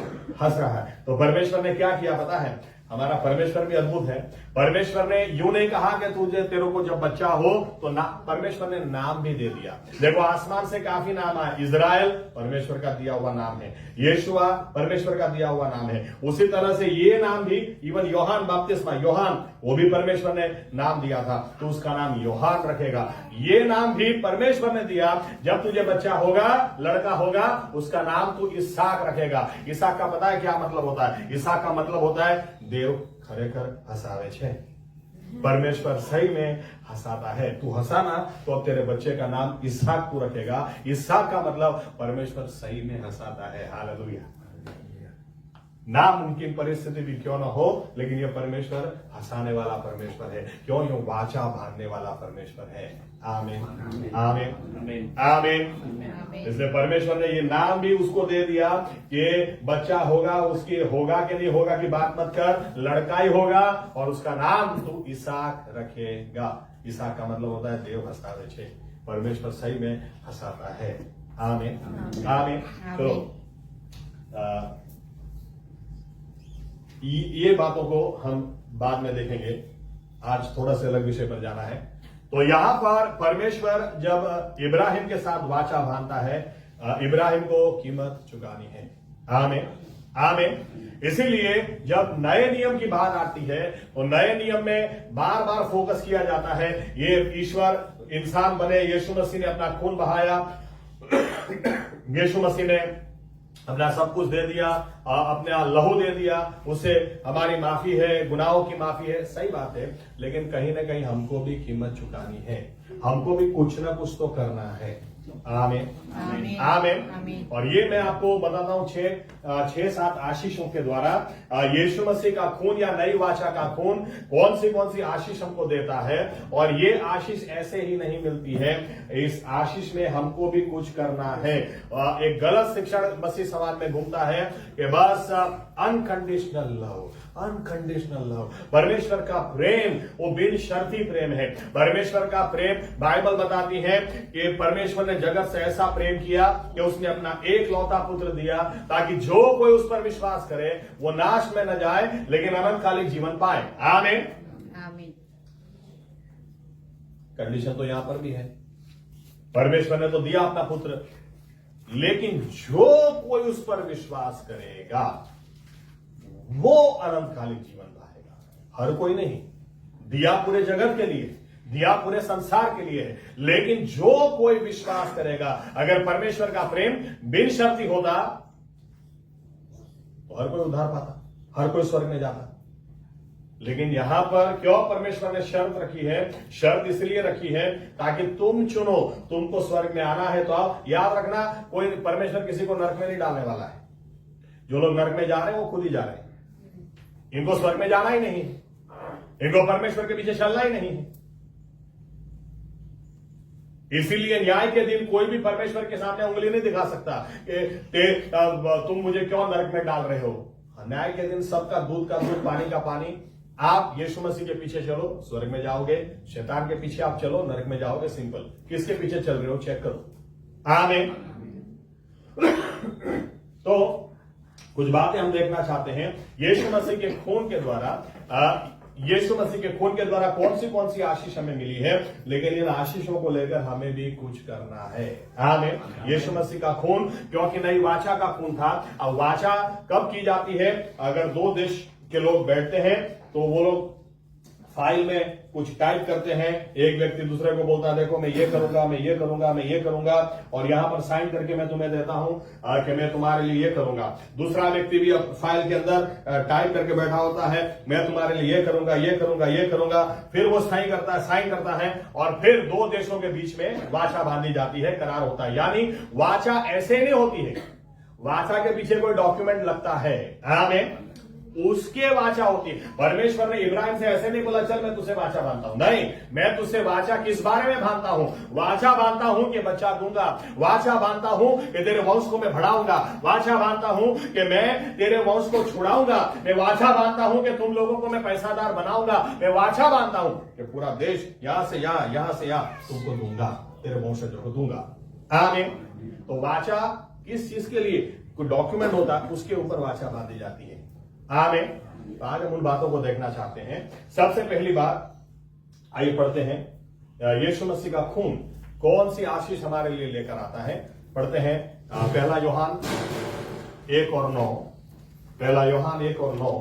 हंस रहा है। तो परमेश्वर ने क्या किया पता है? हमारा परमेश्वर भी अद्भुत है। परमेश्वर ने यूं नहीं कहा कि तेरे को जब बच्चा हो तो परमेश्वर ने नाम भी दे दिया। देखो आसमान से काफी नाम आए। इजराइल परमेश्वर का दिया हुआ नाम है, यीशुआ परमेश्वर का दिया हुआ नाम है। उसी तरह से ये नाम भी, इवन योहान बपतिस्मा, योहान वो भी परमेश्वर ने नाम दिया था, तो उसका नाम योहान रखेगा। ये नाम भी परमेश्वर ने दिया। जब तुझे बच्चा होगा, लड़का होगा, उसका नाम तू इसहाक रखेगा। इसहाक का पता है क्या मतलब होता है? इसहाक का मतलब होता है देव खरेखर हसावे छे। परमेश्वर सही में हंसाता है। तू हंसाना तो अब तेरे बच्चे का नाम इसहाक तू रखेगा। इसहाक का मतलब परमेश्वर सही में हंसाता है। हालेलुया। नामुमकिन परिस्थिति भी क्यों ना हो, लेकिन यह परमेश्वर हंसाने वाला परमेश्वर है। क्यों? यूं वाचा बांधने वाला परमेश्वर है। आमीन आमीन आमीन। इसलिए परमेश्वर ने ये नाम भी उसको दे दिया कि बच्चा होगा, उसकी होगा कि नहीं होगा की बात मत कर, लड़का ही होगा और उसका नाम तू इसहाक रखेगा। इसहाक का मतलब होता है देव हंसावे छे। परमेश्वर सही में हंसाता है। आमीन आमीन। तो ये बातों को हम बाद में देखेंगे। आज थोड़ा से अलग विषय पर जाना है। तो यहां पर परमेश्वर जब इब्राहिम के साथ वाचा बांधता है, इब्राहिम को कीमत चुकानी है। आमीन आमीन। इसीलिए जब नए नियम की बात आती है तो नए नियम में बार बार फोकस किया जाता है, ये ईश्वर इंसान बने, यीशु मसीह ने अपना खून बहाया, यीशु मसीह ने अपना सब कुछ दे दिया, अपने लहू दे दिया, उससे हमारी माफी है, गुनाहों की माफी है। सही बात है, लेकिन कहीं ना कहीं हमको भी कीमत चुकानी है, हमको भी कुछ ना कुछ तो करना है। आमीन आमीन। और ये मैं आपको बताता हूं 6-7 आशीषों के द्वारा यीशु मसीह का खून या नई वाचा का खून कौन सी आशीष हमको देता है। और ये आशीष ऐसे ही नहीं मिलती है, इस आशीष में हमको भी कुछ करना है। एक गलत शिक्षण मसीह समाज में घूमता है कि बस अनकंडीशनल लव, अनकंडीशनल लव। परमेश्वर का प्रेम वो बिन शर्ती प्रेम है। परमेश्वर का प्रेम, बाइबल बताती है कि परमेश्वर ने जगत से ऐसा प्रेम किया कि उसने अपना एकलौता पुत्र दिया, ताकि जो कोई उस पर विश्वास करे वो नाश में न जाए लेकिन अनंतकालिक जीवन पाए। आमीन आमीन। कंडीशन तो यहां पर भी है, परमेश्वर ने तो दिया अपना पुत्र, लेकिन जो कोई उस पर विश्वास करेगा वो अनंतकालिक जीवन पाएगा। हर कोई नहीं, दिया पूरे जगत के लिए, दिया पूरे संसार के लिए है, लेकिन जो कोई विश्वास करेगा। अगर परमेश्वर का प्रेम बिन शर्ती होता तो हर कोई उद्धार पाता, हर कोई स्वर्ग में जाता। लेकिन यहां पर क्यों परमेश्वर ने शर्त रखी है? शर्त इसलिए रखी है ताकि तुम चुनो, तुमको स्वर्ग में आना है तो आओ। याद रखना, कोई परमेश्वर किसी को नरक में नहीं डालने वाला है। जो लोग नरक में जा रहे हैं वो खुद ही जा रहे हैं, इनको स्वर्ग में जाना ही नहीं, इनको परमेश्वर के पीछे चलना ही नहीं। इसीलिए न्याय के दिन कोई भी परमेश्वर के सामने उंगली नहीं दिखा सकता कि तुम मुझे क्यों नरक में डाल रहे हो। न्याय के दिन सबका दूध का दूध, पानी का पानी। आप यीशु मसीह के पीछे चलो, स्वर्ग में जाओगे। शैतान के पीछे आप चलो, नरक में जाओगे। सिंपल। किसके पीछे चल रहे हो चेक करो। आमीन। तो कुछ बातें हम देखना चाहते हैं यीशु मसीह के खून के द्वारा। यीशु मसीह के खून के द्वारा कौन सी आशीष हमें मिली है, लेकिन इन आशीषों को लेकर हमें भी कुछ करना है। आमीन। यीशु मसीह का खून, क्योंकि नई वाचा का खून था। अब वाचा कब की जाती है? अगर दो देश के लोग बैठते हैं तो वो लोग फाइल में कुछ टाइप करते हैं, एक व्यक्ति दूसरे को बोलता है देखो मैं ये करूंगा, मैं ये करूंगा, मैं ये करूंगा, और यहां पर साइन करके मैं तुम्हें देता हूं कि मैं तुम्हारे लिए ये करूंगा। दूसरा व्यक्ति भी फाइल के अंदर टाइप करके बैठा होता है, मैं तुम्हारे लिए ये करूंगा, ये करूंगा, ये करूंगा। फिर वो साइन करता है और फिर दो देशों के बीच में वाचा बांधी जाती है, करार होता है। यानी वाचा ऐसे नहीं होती है, वाचा के पीछे कोई डॉक्यूमेंट लगता है। आमीन। उसके वाचा होती है। परमेश्वर ने इब्राहिम से ऐसे नहीं बोला चल मैं तुझसे वाचा बांधता हूं, नहीं, मैं तुझसे वाचा किस बारे में बांधता हूं? वाचा बांधता हूं कि बच्चा दूंगा, वाचा बांधता हूं कि तेरे वंश को मैं बढ़ाऊंगा, वाचा बांधता हूं कि मैं तेरे वंश को छुड़ाऊंगा, मैं वाचा बांधता हूं कि तुम लोगों को मैं पैसादार बनाऊंगा, मैं वाचा बांधता हूं कि पूरा देश यहां से यहां तुमको दूंगा, तेरे वंशजों को दूंगा। आमीन। तो वाचा किस चीज के लिए? कोई डॉक्यूमेंट होता है उसके ऊपर वाचा बांधी जाती है। आमीन। तो आज हम उन बातों को देखना चाहते हैं। सबसे पहली बात आइए पढ़ते हैं, यीशु मसीह का खून कौन सी आशीष हमारे लिए लेकर आता है। पढ़ते हैं पहला यूहन्ना 1 और 9, पहला यूहन्ना 1 और 9।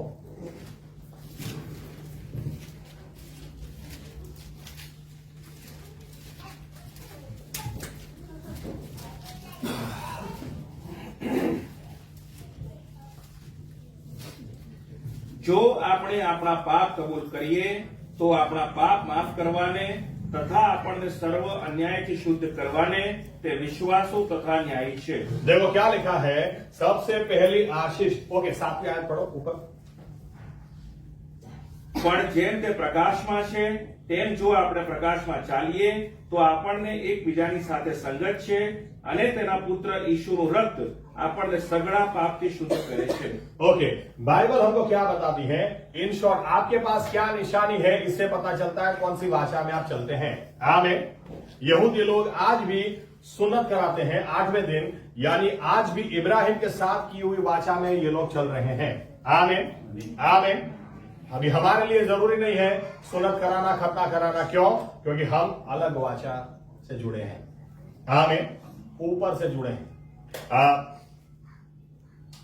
જો આપણે આપણા પાપ કબૂલ કરીએ તો આપણા પાપ માફ કરવાને તથા આપણને સર્વ અન્યાયથી શુદ્ધ કરવાને તે વિશ્વાસુ તથા ન્યાયી છે। देखो क्या लिखा है, सबसे पहली आशीष। ओके, 7वीं आयत पढ़ो ऊपर। પણ જેમ તે પ્રકાશમાં છે તેમ જો આપણે પ્રકાશમાં ચાલીએ તો આપણને એકબીજાની સાથે સંગત છે અને તેના પુત્ર ઈશુનું રક્ત આપણને સગળા પાપથી શુદ્ધ કરે છે। ओके, बाइबल हमको क्या बताती है? इन शॉर्ट आपके पास क्या निशानी है, इससे पता चलता है कौन सी भाषा में आप चलते हैं। आमीन। यहूदी लोग आज भी सुन्नत कराते हैं 8वें दिन, यानी आज भी इब्राहिम के साथ की हुई वाचा में ये लोग चल रहे हैं। आमीन। आमीन। अभी हमारे लिए जरूरी नहीं है सुन्नत कराना, खतना कराना। क्यों? क्योंकि हम अलग वाचा से जुड़े हैं। आमीन। ऊपर से जुड़े हैं।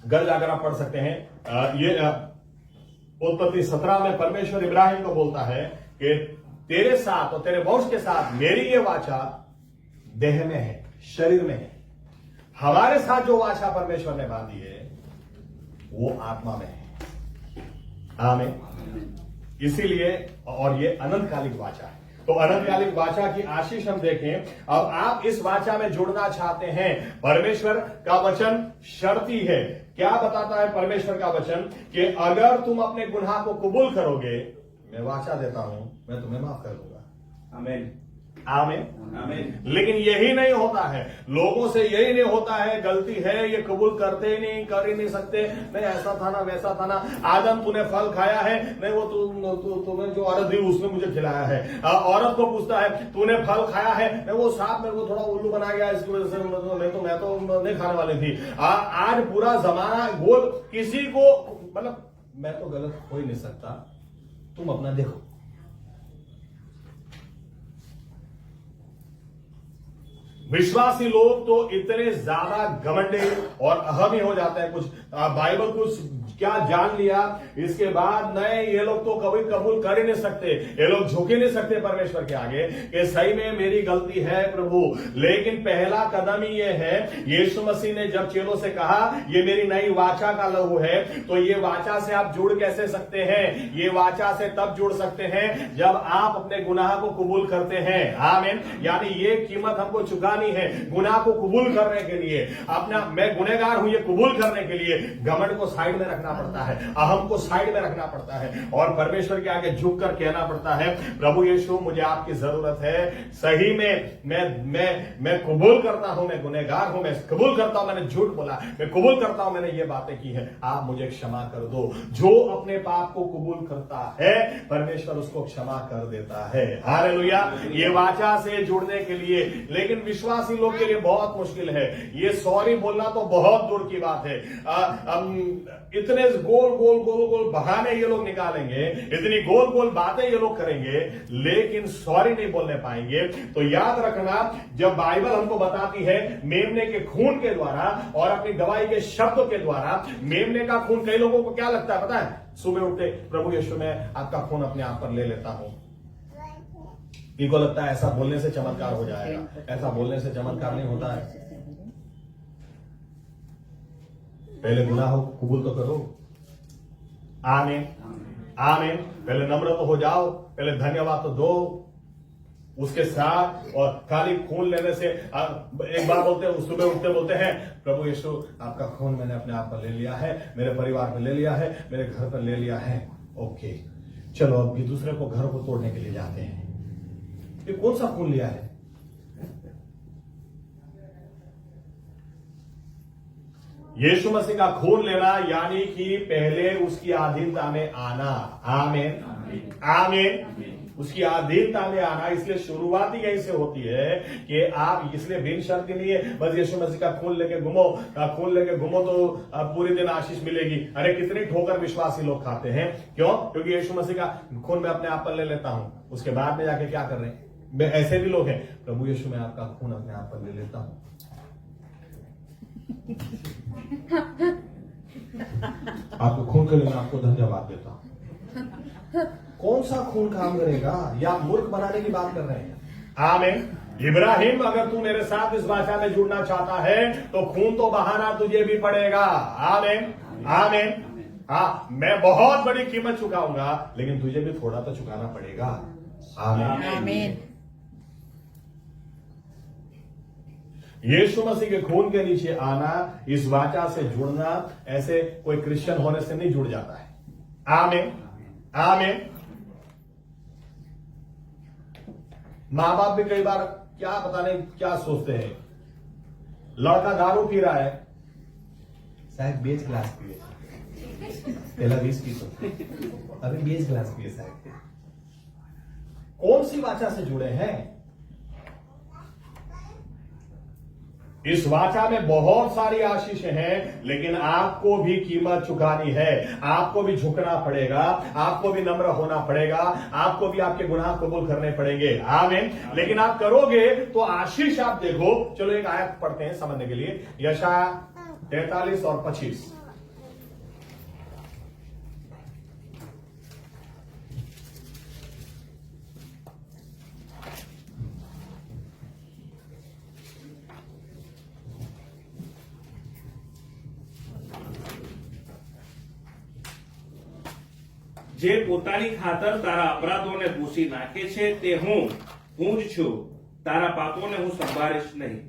घर जाकर आप पढ़ सकते हैं। ये उत्पत्ति 17 में परमेश्वर इब्राहिम को बोलता है कि तेरे साथ और तेरे वंश के साथ मेरी ये वाचा देह में है, शरीर में है। हमारे साथ जो वाचा परमेश्वर ने बांधी है वो आत्मा में है। आमीन। इसीलिए, और ये अनंतकालिक वाचा है। तो अनंतकालिक वाचा की आशीष हम देखें। अब आप इस वाचा में जुड़ना चाहते हैं। परमेश्वर का वचन शर्ती है। क्या बताता है परमेश्वर का वचन? कि अगर तुम अपने गुनाह को कबूल करोगे, मैं वाचा देता हूं, मैं तुम्हें माफ कर दूंगा। आमीन। आमीन। आमीन। लेकिन यही नहीं होता है, लोगों से यही नहीं होता है, गलती है, ये कबूल करते ही नहीं, कर ही नहीं सकते। नहीं, ऐसा था ना, वैसा था ना। आदम तूने फल खाया है? नहीं, वो तुम्हें जो औरत दी उसने मुझे खिलाया है। औरत को पूछता है तूने फल खाया है? नहीं, वो सांप मेरे को थोड़ा उल्लू बना गया, इसकी वजह से मैं तो नहीं खाने वाली थी। आज पूरा जमाना गोल, किसी को मतलब मैं तो गलत हो ही नहीं सकता, तुम अपना देखो। विश्वासी लोग तो इतने ज्यादा घमंडी और अहम ही हो जाते हैं। कुछ बाइबल कुछ क्या जान लिया, इसके बाद नहीं, ये लोग तो कभी कबूल कर ही नहीं सकते, ये लोग झुक ही नहीं सकते परमेश्वर के आगे कि सही में मेरी गलती है प्रभु। लेकिन पहला कदम ही ये है, यीशु मसीह ने जब चेलों से कहा ये मेरी नई वाचा का लहू है, तो ये वाचा से आप जुड़ कैसे सकते हैं? ये वाचा से तब जुड़ सकते हैं जब आप अपने गुनाह को कबूल करते हैं। आमीन। यानी ये कीमत हमको चुकानी है गुनाह को कबूल करने के लिए। अपना मैं गुनहगार हूं ये कबूल करने के लिए घमंड को साइड में रखना पड़ता है, अहम को साइड में रखना पड़ता है और परमेश्वर के आगे झुक कर कहना पड़ता है प्रभु यीशु मुझे आपकी जरूरत है। सही में मैं कबूल करता हूं, मैं गुनहगार हूं, मैं कबूल करता हूं मैंने झूठ बोला, मैं कबूल करता हूं मैंने ये बातें की है, आप मुझे क्षमा कर दो। जो अपने पाप को कबूल करता है परमेश्वर उसको क्षमा कर देता है। हालेलुया। ये वाचा से जुड़ने के लिए, लेकिन विश्वासी लोग के लिए बहुत मुश्किल है। ये सॉरी बोलना तो बहुत दूर की बात है। इतने गोल बहाने ये लोग निकालेंगे, इतनी गोल बातें ये लोग करेंगे, लेकिन सॉरी नहीं बोलने पाएंगे। तो याद रखना, जब बाइबल हमको बताती है मेमने के खून के द्वारा और अपनी गवाही के शब्दों के द्वारा, मेमने का खून कई लोगों को क्या लगता है पता है? सुबह उठते प्रभु यीशु मैं आपका खून अपने आप पर ले लेता हूं। इनको लगता है ऐसा बोलने से चमत्कार हो जाएगा। ऐसा बोलने से चमत्कार नहीं होता है। पहले गुनाह को कबूल तो करो। आमीन। आमीन। पहले नम्र तो हो जाओ, पहले धन्यवाद तो दो, उसके साथ और खाली खून लेने से एक बार बोलते हैं, सुबह उठते बोलते हैं प्रभु यीशु आपका खून मैंने अपने आप पर ले लिया है, मेरे परिवार पर ले लिया है, मेरे घर पर ले लिया है। ओके, चलो अब भी दूसरे को घर को तोड़ने के लिए जाते हैं। ये कौन सा खून लिया है? यीशु मसीह का खून लेना यानी कि पहले उसकी अधीनता में आना। आमीन आमीन। उसकी अधीनता में आना, इसलिए शुरुआत ही यहीं से होती है कि आप इसलिए बिन शर्त के लिए बस यीशु मसीह का खून लेके घूमो, खून लेके घूमो तो पूरी दिन आशीष मिलेगी। अरे कितनी ठोकर विश्वासी लोग खाते हैं। क्यों? क्योंकि यीशु मसीह का खून मैं अपने आप पर ले लेता हूं, उसके बाद में जाके क्या कर रहे हैं? ऐसे भी लोग हैं, प्रभु यीशु मैं आपका खून अपने आप पर ले लेता हूं। आपको खून के लिए मैं आपको धन्यवाद देता हूं। कौन सा खून काम करेगा? या मूर्ख बनाने की बात कर रहे हैं? आमीन। इब्राहिम, अगर तू मेरे साथ इस भाषा में जुड़ना चाहता है तो खून तो बहाना तुझे भी पड़ेगा। आमीन आमीन। हाँ, मैं बहुत बड़ी कीमत चुकाऊंगा, लेकिन तुझे भी थोड़ा तो चुकाना पड़ेगा। आमीन आमीन। यीशु मसीह के खून के नीचे आना, इस वाचा से जुड़ना, ऐसे कोई क्रिश्चियन होने से नहीं जुड़ जाता है। आमीन आमीन। मां बाप भी कई बार क्या पता नहीं क्या सोचते हैं, लड़का दारू पी रहा है, साहब 20 ग्लास पिए, पहला 20 पी तो अभी 20 ग्लास पिए साहब। कौन सी वाचा से जुड़े हैं? इस वाचा में बहुत सारी आशीषें हैं, लेकिन आपको भी कीमत चुकानी है, आपको भी झुकना पड़ेगा, आपको भी नम्र होना पड़ेगा, आपको भी आपके गुनाह कबूल करने पड़ेंगे। आमीन। लेकिन आप करोगे तो आशीष आप देखो। चलो एक आयत पढ़ते हैं समझने के लिए, यशाया 43 और 25। જે પોતાની ખાતર તારા અપરાધોને ભૂસી નાખે છે તે હું જ છું, તારા પાપોને હું સંભાળીશ નહીં।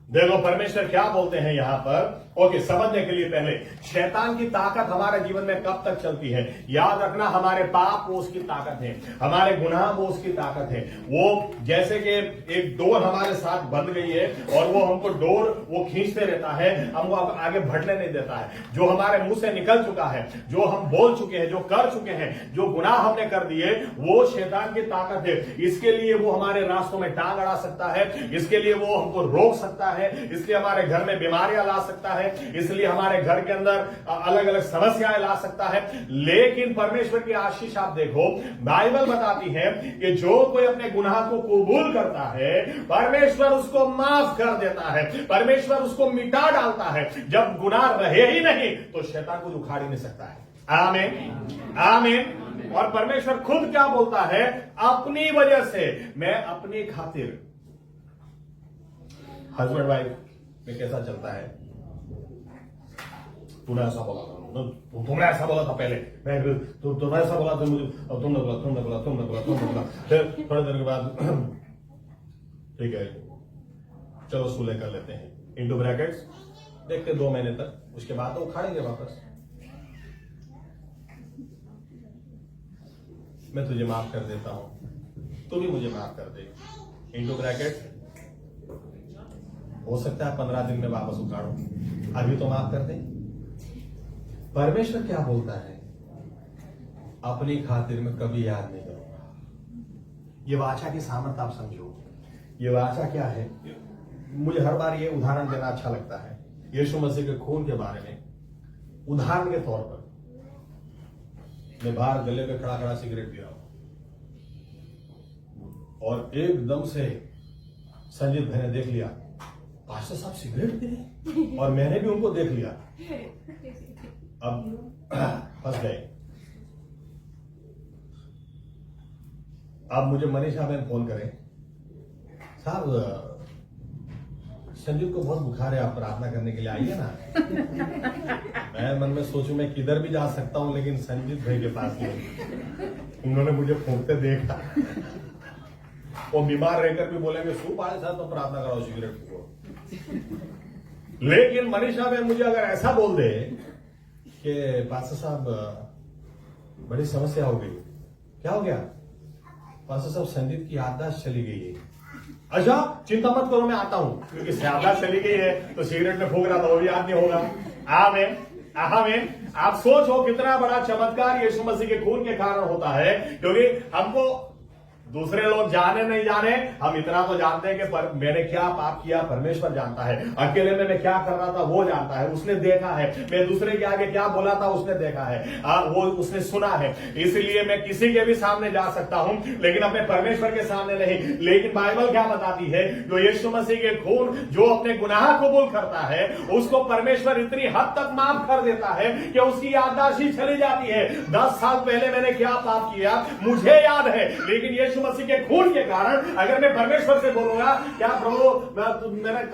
देखो परमेश्वर क्या बोलते हैं यहां पर। ओके, समझने के लिए पहले शैतान की ताकत हमारे जीवन में कब तक चलती है? याद रखना, हमारे पाप वो उसकी ताकत है, हमारे गुनाह वो उसकी ताकत है। वो जैसे कि एक डोर हमारे साथ बंध गई है और वो हमको डोर वो खींचते रहता है, हमको आगे बढ़ने नहीं देता है। जो हमारे मुंह से निकल चुका है, जो हम बोल चुके हैं, जो कर चुके हैं, जो गुनाह हमने कर दिए, वो शैतान की ताकत है। इसके लिए वो हमारे रास्तों में टांग अड़ा सकता है, इसके लिए वो हमको रोक सकता है, इसलिए हमारे घर में बीमारियां ला सकता है, इसलिए हमारे घर के अंदर अलग अलग समस्याएं ला सकता है। लेकिन परमेश्वर की आशीष आप देखो, बाइबल बताती है कि जो कोई अपने गुनाह को कबूल करता है, परमेश्वर उसको माफ कर देता है, परमेश्वर उसको मिटा डालता है। जब गुनाह रहे ही नहीं तो शैतान को उखाड़ ही नहीं सकता है। आमीन आमीन। और परमेश्वर खुद क्या बोलता है? अपनी वजह से मैं अपनी खातिर, हस्बैंड वाइफ में कैसा चलता है, तूने ऐसा बोला था, तुमने ऐसा बोला था पहले, मैं तुमने ऐसा बोला था मुझे, अब तुमने बोला, तुमने बोला, तुमने बोला, तुमने बोला। फिर थोड़ी देर के बाद ठीक है चलो सुलह कर लेते हैं, इंटू ब्रैकेट्स, देखते 2 महीने तक, उसके बाद तो उखाड़ेंगे वापस। मैं तुझे माफ कर देता हूं, तू भी मुझे माफ कर दे, इंटू ब्रैकेट। हो सकता है 15 दिन में वापस उखाड़ो, अभी तो माफ कर दे। परमेश्वर क्या बोलता है? अपनी खातिर में कभी याद नहीं करूंगा। ये वाचा की सामर्थ आप समझो। ये वाचा क्या है? मुझे हर बार ये उदाहरण देना अच्छा लगता है, यीशु मसीह के खून के बारे में। उदाहरण के तौर पर मैं बाहर गले पे खड़ा खड़ा सिगरेट पी रहा हूं और एकदम से संजीत भाई ने देख लिया, पास्टर साहब सिगरेट पी रहे, और मैंने भी उनको देख लिया। अब फंस गए। अब मुझे मनीषा बहन फोन करें, साहब संजीव को बहुत बुखार है, आप प्रार्थना करने के लिए आइए ना। मैं मन में सोचूं मैं किधर भी जा सकता हूं, लेकिन संजीत भाई के पास नहीं। उन्होंने मुझे फोनते देखा, वो बीमार रहकर भी बोलेंगे शू पाड़े साहब तो प्रार्थना करो सिगरेट पीओ। लेकिन मनीषा में मुझे अगर ऐसा बोल दे कि पास्टर साहब बड़ी समस्या हो गई, क्या हो गया पास्टर साहब? संगीत की याददाश्त चली गई है। अच्छा चिंता मत करो मैं आता हूं, क्योंकि याददाश्त चली गई है तो सिगरेट में फूंक रहा था वो भी याद नहीं होगा। आमीन आमीन। आप सोचो कितना बड़ा चमत्कार यीशु मसीह के खून के कारण होता है, क्योंकि हमको दूसरे लोग जाने नहीं जाने, हम इतना तो जानते हैं कि मैंने क्या पाप किया परमेश्वर जानता है, अकेले में मैं क्या कर रहा था वो जानता है, उसने देखा है, मैं दूसरे के आगे क्या बोला था उसने देखा है, वो उसने सुना है। इसलिए मैं किसी के भी सामने जा सकता हूं लेकिन अपने परमेश्वर के सामने नहीं। लेकिन बाइबल क्या बताती है, जो यीशु मसीह के खून जो अपने गुनाह कबूल करता है उसको परमेश्वर इतनी हद तक माफ कर देता है कि उसकी याददाश्त ही चली जाती है। 10 साल पहले मैंने क्या पाप किया मुझे याद है, लेकिन यीशु मसीह के खून के कारण अगर मैं परमेश्वर से बोलूंगा क्या प्रभु मैंने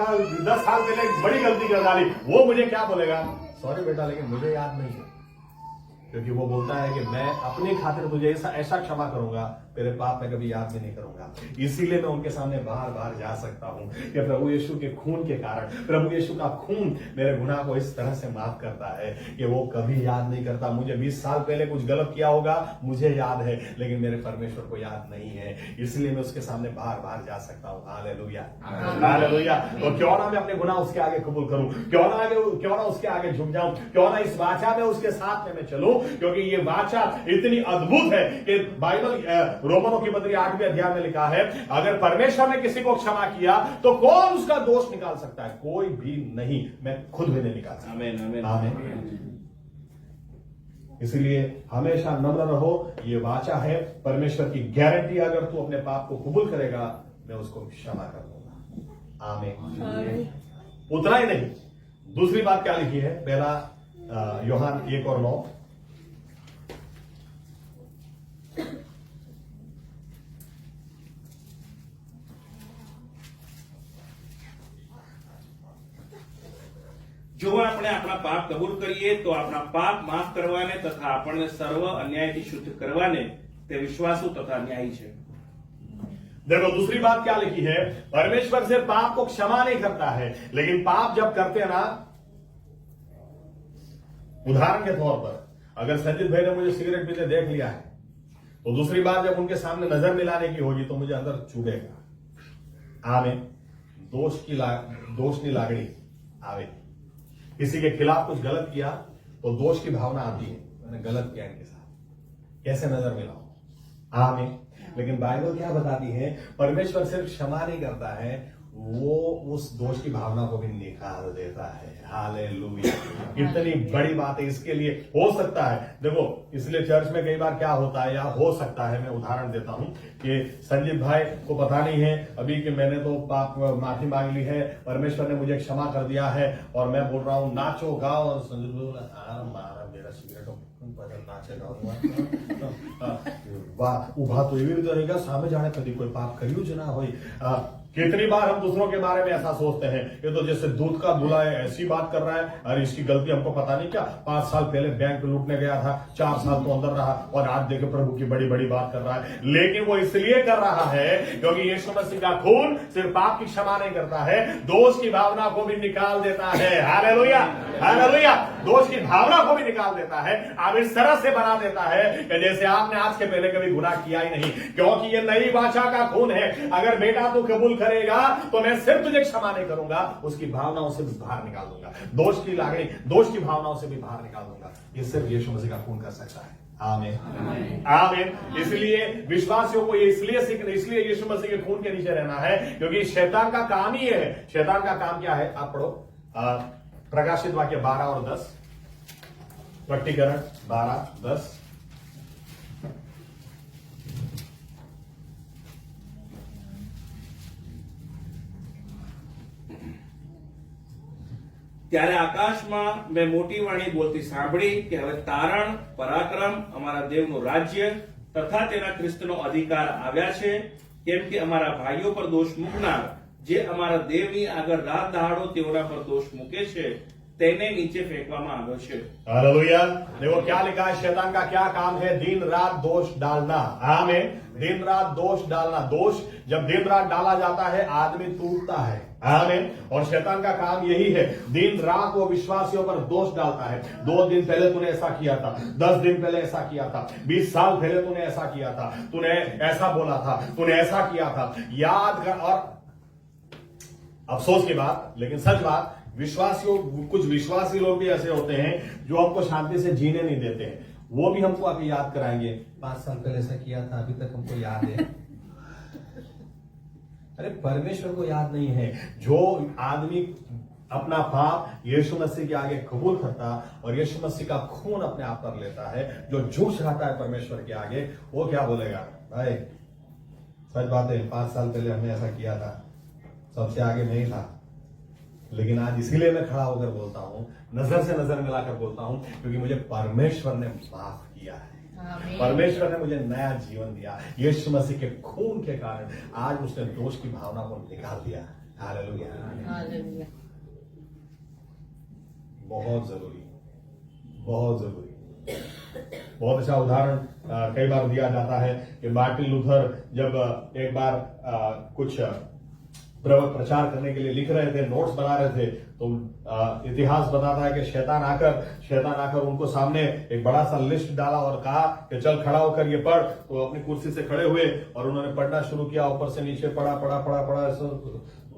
10 साल पहले बड़ी गलती कर डाली, वो मुझे क्या बोलेगा? सॉरी बेटा लेकिन मुझे याद नहीं है, क्योंकि वो बोलता है कि मैं अपनी खातिर तुझे ऐसा क्षमा करूंगा, तेरे पाप मैं कभी याद भी नहीं करूंगा। इसीलिए मैं उनके सामने बार बार जा सकता हूं कि प्रभु यीशु के खून के कारण, प्रभु यीशु का खून मेरे गुनाह को इस तरह से माफ करता है कि वो कभी याद नहीं करता। मुझे 20 साल पहले कुछ गलत किया होगा मुझे याद है, लेकिन मेरे परमेश्वर को याद नहीं है, इसलिए मैं उसके सामने बार बार जा सकता हूं। Hallelujah hallelujah. तो क्यों ना मैं अपने गुनाह उसके आगे कबूल करूं, क्यों ना उसके आगे झुक जाऊं, क्यों ना इस वाचा में उसके साथ में मैं चलूं, क्योंकि ये वाचा इतनी अद्भुत है कि बाइबल रोमनों की पत्री 8वें अध्याय में लिखा है, अगर परमेश्वर ने किसी को क्षमा किया तो कौन उसका दोष निकाल सकता है? कोई भी नहीं, मैं खुद भी नहीं निकाल सकता। आमीन आमीन आमीन। इसलिए हमेशा नम्र रहो, ये वाचा है परमेश्वर की गारंटी, अगर तू अपने पाप को कबूल करेगा मैं उसको क्षमा कर दूंगा। आमीन। उतना ही नहीं, दूसरी बात क्या लिखी है? पहला यूहन्ना 1:9, જો આપણે આપણા પાપ કબૂલ કરીએ તો આપણા પાપ માફ કરવાને તથા આપણને સર્વ અન્યાયથી શુદ્ધ કરવાને તે વિશ્વાસુ તથા ન્યાયી છે। देखो दूसरी बात क्या लिखी है, परमेश्वर से पाप को क्षमा नहीं करता है, लेकिन पाप जब करते हैं ना, उदाहरण के तौर पर अगर संजीत भाई ने मुझे सिगरेट पीते देख लिया है तो दूसरी बार जब उनके सामने नजर मिलाने की होगी तो मुझे अंदर चुभेगा। आमीन। दोष की लागणी आवे। किसी के खिलाफ कुछ गलत किया तो दोष की भावना आती है, मैंने गलत किया इनके साथ, कैसे नजर मिलाऊं? आमीन। लेकिन बाइबल क्या बताती है, परमेश्वर सिर्फ क्षमा नहीं करता है, वो उस दोष की भावना को भी निकाल देता है। हालेलुया। कितनी बड़ी बात है। इसके लिए हो सकता है, देखो इसलिए चर्च में कई बार क्या होता है, या हो सकता है, मैं उदाहरण देता हूं कि संजीव भाई को पता नहीं है अभी कि मैंने तो पाप माफी मांग ली है, परमेश्वर ने मुझे क्षमा कर दिया है, और मैं बोल रहा हूं नाचो गाओ, और संजीव बोला मारा मेरा सिगरेट नाचे गाओ वाह उभा तो एवी रीते रहेगा सामे जाने कभी कोई पाप कर्યું જ ना હોય। कितनी बार हम दूसरों के बारे में ऐसा सोचते हैं, ये तो जैसे दूध का दूल्हा है, ऐसी बात कर रहा है, अरे इसकी गलती हमको पता नहीं क्या, 5 साल पहले बैंक लूटने गया था, 4 साल तो अंदर रहा, और आज देखो प्रभु की बड़ी बड़ी बात कर रहा है। लेकिन वो इसलिए कर रहा है क्योंकि यीशु मसीह का खून सिर्फ पाप की क्षमा नहीं करता है, दोष की भावना को भी निकाल देता है। Hallelujah hallelujah. दोष की भावना को भी निकाल देता है, अब इस तरह से बना देता है कि जैसे आपने आज के पहले कभी गुनाह किया ही नहीं, क्योंकि ये नई वाचा का खून है। अगर बेटा तू कबूल करेगा तो मैं सिर्फ तुझे क्षमा नहीं करूंगा, उसकी भावनाओं से भी बाहर निकाल दूंगा, दोष की लागणी, दोष की भावनाओं से भी बाहर निकाल दूंगा। ये सिर्फ यीशु मसीह का खून कर सकता है। आमीन आमीन। इसलिए विश्वासियों को ये इसलिए यीशु मसीह के खून के नीचे रहना है, क्योंकि शैतान का काम ही है। शैतान का काम क्या है? आप पढ़ो प्रकाशित वाक्य 12 और 10, प्रकटीकरण 12:10। ત્યારે આકાશમાં મેં મોટી વાણી બોલતી સાંભળી કે હવે તારણ પરાક્રમ અમારા દેવનું રાજ્ય તથા તેના ખ્રિસ્તનો અધિકાર આવ્યા છે, કેમ કે અમારા ભાઈઓ પર દોષ મૂકનાર જે અમારા દેવની આગળ રાત દહાડો તેઓના પર દોષ મૂકે છે તેને નીચે ફેંકવામાં આવ્યો છે। हालेलुया। देखो क्या लिखा है, शैतान का क्या काम है, दिन रात दोष डालना। आमीन। दिन रात दोष डालना। दोष जब दिन रात डाला जाता है आदमी टूटता है। आमीन। और शैतान का काम यही है, दिन रात वो विश्वासियों पर दोष डालता है। 2 दिन पहले तूने ऐसा किया था, 10 दिन पहले ऐसा किया था, 20 साल पहले तूने ऐसा किया था, तूने ऐसा बोला था, तूने ऐसा किया था। याद कर। और अफसोस की बात, लेकिन सच बात, कुछ विश्वासी लोग भी ऐसे होते हैं जो हमको शांति से जीने नहीं देते हैं। वो भी हमको आके याद कराएंगे, 5 साल पहले ऐसा किया था, अभी तक हमको याद है। अरे परमेश्वर को याद नहीं है। जो आदमी अपना पाप यीशु मसीह के आगे कबूल करता और यीशु मसीह का खून अपने आप पर लेता है, जो झूठ रहता है परमेश्वर के आगे, वो क्या बोलेगा, भाई सच बात है, 5 साल पहले हमने ऐसा किया था, सबसे आगे मैं ही था, लेकिन आज इसीलिए मैं खड़ा होकर बोलता हूं, नजर से नजर मिलाकर बोलता हूं, क्योंकि मुझे परमेश्वर ने माफ किया है। परमेश्वर ने मुझे नया जीवन दिया। यीशु मसीह के खून के कारण आज उसने दोष की भावना को निकाल दिया। हालेलुया। बहुत जरूरी, बहुत जरूरी। बहुत अच्छा उदाहरण कई बार दिया जाता है कि मार्टिन लूथर जब एक बार कुछ प्रचार करने के लिए लिख रहे थे, नोट्स बना रहे थे, तो इतिहास बताता है कि शैतान आकर उनको सामने एक बड़ा सा लिस्ट डाला और कहा कि चल खड़ा होकर ये पढ़। तो अपनी कुर्सी से खड़े हुए और उन्होंने पढ़ना शुरू किया, ऊपर से नीचे पढ़ा।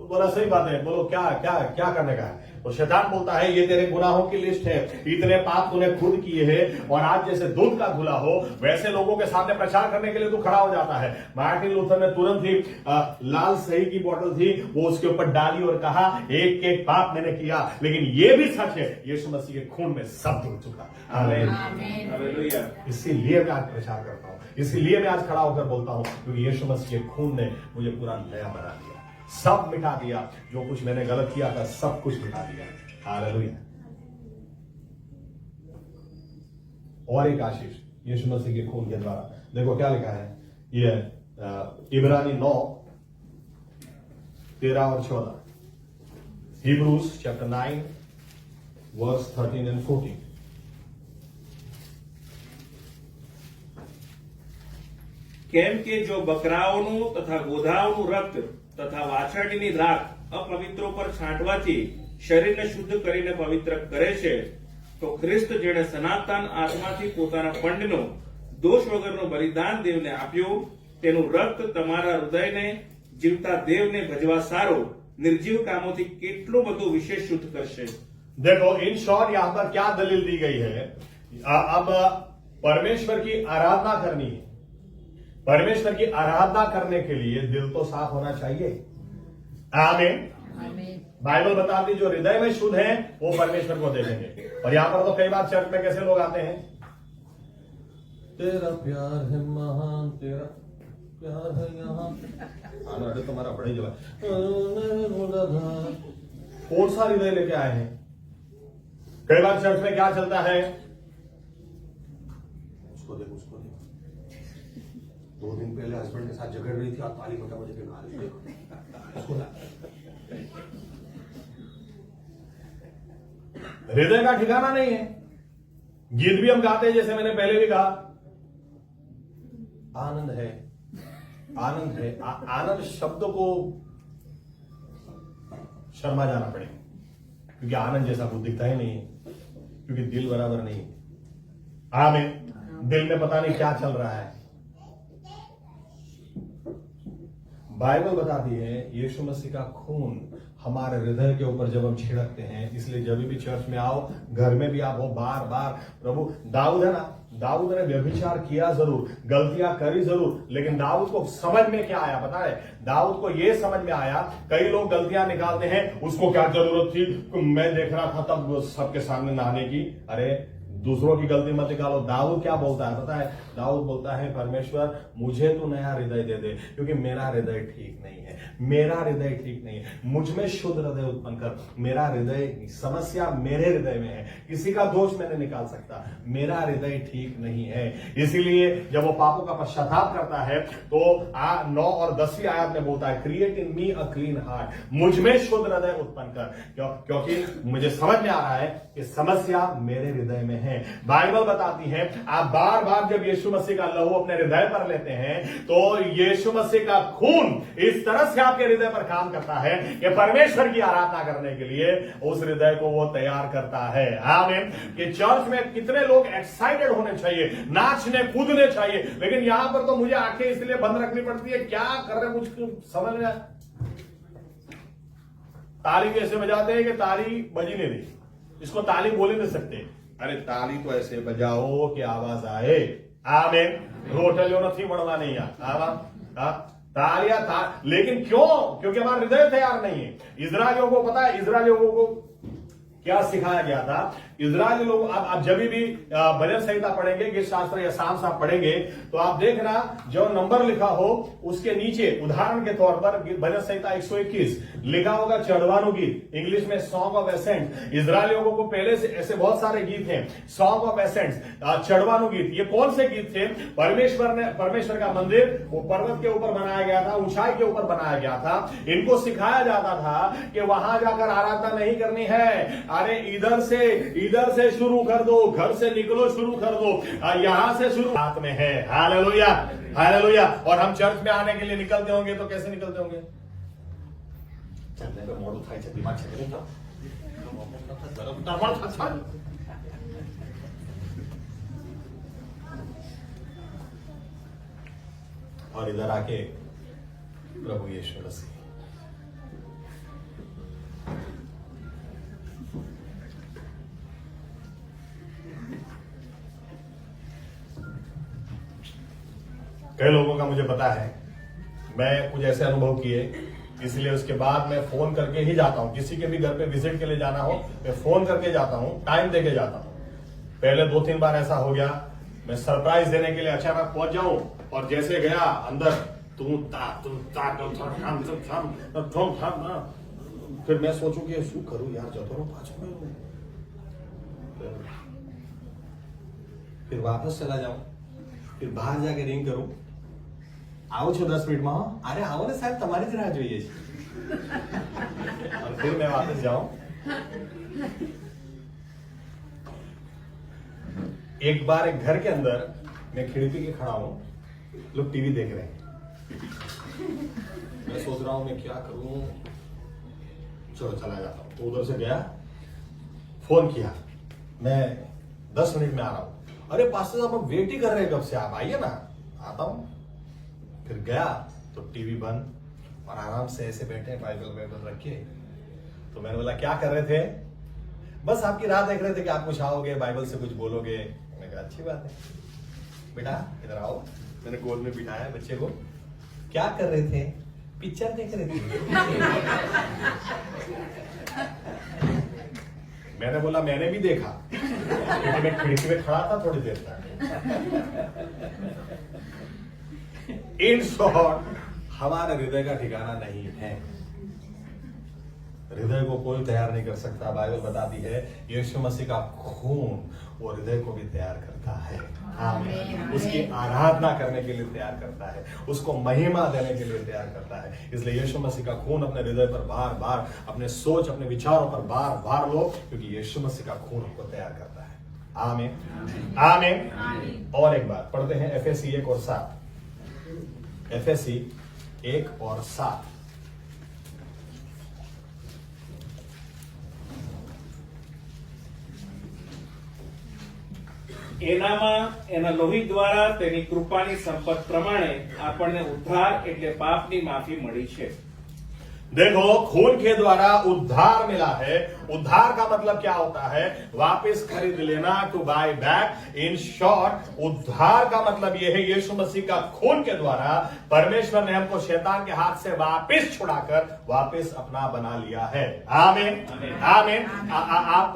बोला सही बात है, बोलो क्या करने का है। तो शैतान बोलता है ये तेरे गुनाहों की लिस्ट है, इतने पाप तूने खुद किए हैं, और आज जैसे दूध का धुला हो वैसे लोगों के सामने प्रचार करने के लिए तू खड़ा हो जाता है। मार्टिन लूथर ने तुरंत ही लाल सही की बोतल थी वो उसके ऊपर डाली और कहा एक एक पाप मैंने किया, लेकिन ये भी सच है यीशु मसीह के खून में सब धुल चुका। हालेलुया। इसीलिए मैं आज प्रचार करता हूं, इसीलिए मैं आज खड़ा होकर बोलता हूं, क्योंकि यीशु मसीह के खून ने मुझे पूरा नया बना दिया, सब मिटा दिया। जो कुछ मैंने गलत किया था सब कुछ मिटा दिया। हालेलुया। और एक आशीष यीशु मसीह के खून के द्वारा। देखो क्या लिखा है, ये इब्रानी 9:13 और 14, Hebrews chapter 9 verse 13 and 14। કેમ કે જો બકરાઓનું તથા ગોધાઓનું રક્ત તથા વાછરડીની રાખ અપવિત્રો પર છાંટવાથી શરીરને શુદ્ધ કરીને પવિત્ર કરે છે, તો ખ્રિસ્ત જેણે સનાતન આત્માથી પોતાના પંડનો દોષ વગરનું બલિદાન દેવને આપ્યું, તેનું રક્ત તમારા હૃદયને જીવતા દેવને ભજવા સારો निर्जीव कामों थी કેટલું બધું વિશેષ શુદ્ધ કરશે। देखो इन शॉर्ट यहां पर क्या दलील दी गई है, अब परमेश्वर की आराधना करनी है। परमेश्वर की आराधना करने के लिए दिल तो साफ होना चाहिए। आमीन। बाइबल बताती जो हृदय में शुद्ध है वो परमेश्वर को देखेंगे। और यहां पर तो कई बार चर्च में कैसे लोग आते हैं, तेरा प्यार है महान, तेरा प्यार है यहाँ, अरे तुम्हारा बड़े जवाब कौन सा हृदय लेके आए हैं। कई बार चर्च में क्या चलता है, उसको देखो 2 दिन पहले हस्बैंड के साथ झगड़ रही थी और ताली बजा बजा के गा रही थी। हृदय का ठिकाना नहीं है। गीत भी हम गाते हैं, जैसे मैंने पहले भी कहा, आनंद है, आनंद है। आनंद शब्द को शर्मा जाना पड़ेगा, क्योंकि आनंद जैसा कुछ दिखता ही नहीं है, क्योंकि दिल बराबर नहीं है। आमीन। दिल में पता नहीं क्या चल रहा है। बाइबल बताती है यीशु मसीह का खून हमारे हृदय के ऊपर जब हम छिड़कते हैं, इसलिए जब भी चर्च में आओ, घर में भी आप हो, बार बार प्रभु, दाऊद है ना, दाऊद ने व्यभिचार किया जरूर, गलतियां करी जरूर, लेकिन दाऊद को समझ में क्या आया पता है, दाऊद को यह समझ में आया, कई लोग गलतियां निकालते हैं, उसको क्या जरूरत थी, मैं देख रहा था तब सबके सामने नहाने की। अरे दूसरों की गलती मत निकालो। दाऊद क्या बोलता है पता है? दाऊद बोलता है परमेश्वर मुझे तो नया हृदय दे दे, क्योंकि मेरा हृदय ठीक नहीं है, मेरा हृदय ठीक नहीं है, मुझ में शुद्ध हृदय उत्पन्न कर। मेरा हृदय, समस्या मेरे हृदय में है, किसी का दोष मैं नहीं निकाल सकता, मेरा हृदय ठीक नहीं है। इसीलिए जब वो पापों का पश्चाताप करता है तो 9 और 10वीं आयत में बोलता है create in me a clean heart, मुझ में शुद्ध हृदय उत्पन्न कर। क्योंकि मुझे समझ में आ रहा है कि समस्या मेरे हृदय में है। बाइबल बताती है आप बार बार जब यीशु मसीह का लहू अपने हृदय पर लेते हैं तो यीशु मसीह का खून इस तरह से आपके हृदय पर काम करता है कि परमेश्वर की आराधना करने के लिए उस हृदय को वो तैयार करता है। आमीन। कि चर्च में कितने लोग एक्साइटेड होने चाहिए, नाचने कूदने चाहिए, लेकिन यहां पर तो मुझे आंखें इसलिए बंद रखनी पड़ती है, क्या कर रहे कुछ समझ में। ताली कैसे बजाते हैं कि ताली बजी नहीं रही, इसको ताली बोल ही नहीं सकते। अरे ताली तो ऐसे बजाओ कि आवाज आए। आमीन। रोटलियों नहीं बढ़वा नहीं तालियां लेकिन क्यों? क्योंकि हमारा हृदय तैयार नहीं है। इजरायलियों को पता है इजरायलियों को क्या सिखाया गया था? इजरायली लोग, आप जब भी भजन संहिता पढ़ेंगे, गीत शास्त्र या साम साहब पढ़ेंगे तो आप देखना जो नंबर लिखा हो उसके नीचे उदाहरण के तौर पर भजन संहिता 121 लिखा होगा चढ़वानु गीत, इंग्लिश में सॉन्ग ऑफ एसेंट्स। इजरायलियों को पहले से ऐसे बहुत सारे गीत हैं, सॉन्ग ऑफ एसेंट्स, चढ़वानु गीत। ये कौन से गीत थे? परमेश्वर का मंदिर वो पर्वत के ऊपर बनाया गया था, ऊंचाई के ऊपर बनाया गया था। इनको सिखाया जाता था कि वहां जाकर आराधना नहीं करनी है, अरे इधर से शुरू कर दो, घर से निकलो शुरू कर दो, यहां से शुरू हाथ में है। Hallelujah, hallelujah. और हम चर्च में आने के लिए निकलते होंगे तो कैसे निकलते होंगे? चलने पे मोड़ उठाई से दिमाग चले तो और इधर आके प्रभु यीशु मसीह कई लोगों का मुझे पता है, मैं कुछ ऐसे अनुभव किए, इसलिए उसके बाद मैं फोन करके ही जाता हूं। किसी के भी घर पे विजिट के लिए जाना हो मैं फोन करके जाता हूं, टाइम देके जाता हूं। पहले 2-3 बार ऐसा हो गया, मैं सरप्राइज देने के लिए अचानक पहुंच जाऊं और जैसे गया अंदर फिर मैं सोचूं कि शू करूं यार, जतो पाछो में, फिर वापस चला जाऊं, फिर बाहर जाके रिंग करूं, आओ छो 10 मिनट में, अरे आओ ने साहब તમારી જ રાહ જોઈએ છે, और फिर मैं वापस जाऊं। एक बार एक घर के अंदर मैं खिड़की के खड़ा हूं, लोग टीवी देख रहे हैं, मैं सोच रहा हूं मैं क्या करूं, चलो चला जाता हूं। तो उधर से गया, फोन किया, मैं 10 मिनट में आ रहा हूं। अरे पास्टर साहब हम वेट ही कर रहे हैं कब से, आप आइए ना। आता हूं, फिर गया तो टीवी बंद और आराम से ऐसे बैठे बाइबल रखे। तो मैंने बोला क्या कर रहे थे? बस आपकी राह देख रहे थे कि आप कुछ आओगे, बाइबल से कुछ बोलोगे। मैंने कहा अच्छी बात है, बेटा इधर आओ। मैंने गोद में बिठाया बच्चे को। क्या कर रहे थे? पिक्चर देख रहे थे। मैंने बोला मैंने भी देखा, क्योंकि मैं खिड़की में खड़ा था थोड़ी देर तक। इन शॉर्ट हमारे हृदय का ठिकाना नहीं है, हृदय को कोई तैयार नहीं कर सकता। बाइबल बताती है यीशु मसीह का खून वो हृदय को भी तैयार करता है। आमीन। उसकी आराधना करने के लिए तैयार करता है, उसको महिमा देने के लिए तैयार करता है। इसलिए यीशु मसीह का खून अपने हृदय पर बार बार, अपने सोच, अपने विचारों पर बार बार लो, क्योंकि यीशु मसीह का खून हमको तैयार करता है। आमीन, आमीन। और एक बात पढ़ते हैं, एफएसी 1 और 7। एफएसी 1 और 7। એનામાં એના લોહી દ્વારા તેની કૃપાની સંપત પ્રમાણે આપણને ઉદ્ધાર એટલે પાપની માફી મળી છે। देखो, खून के द्वारा उद्धार मिला है। उद्धार का मतलब क्या होता है? वापस खरीद लेना, to buy back. In short उद्धार का मतलब यह है यीशु मसीह का खून के द्वारा परमेश्वर ने हमको शैतान के हाथ से वापस छुड़ाकर वापस अपना बना लिया है। आमीन, आमीन। आप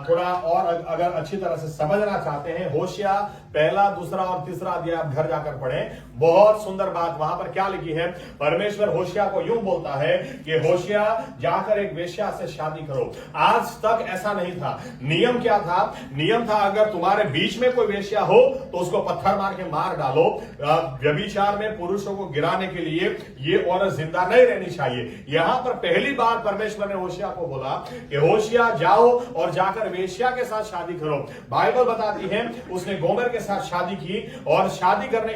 थोड़ा और अगर अच्छी तरह से समझना चाहते हैं, होशिया पहला, दूसरा और तीसरा अध्याय आप घर जाकर पढ़ें। बहुत सुंदर बात वहां पर क्या लिखी है। परमेश्वर होशिया को यूं बोलता है कि होशिया जाकर एक वेश्या से शादी करो। आज तक ऐसा नहीं था। नियम क्या था? नियम था अगर तुम्हारे बीच में कोई वेश्या हो तो उसको पत्थर मार के मार डालो। व्यभिचार में पुरुषों को गिराने के लिए ये औरत जिंदा नहीं रहनी चाहिए। यहां पर पहली बार परमेश्वर ने होशिया को बोला कि होशिया जाओ और जाकर वेश्या के साथ शादी करो। बाइबल बताती है उसने गोमर के साथ शादी की और शादी करने,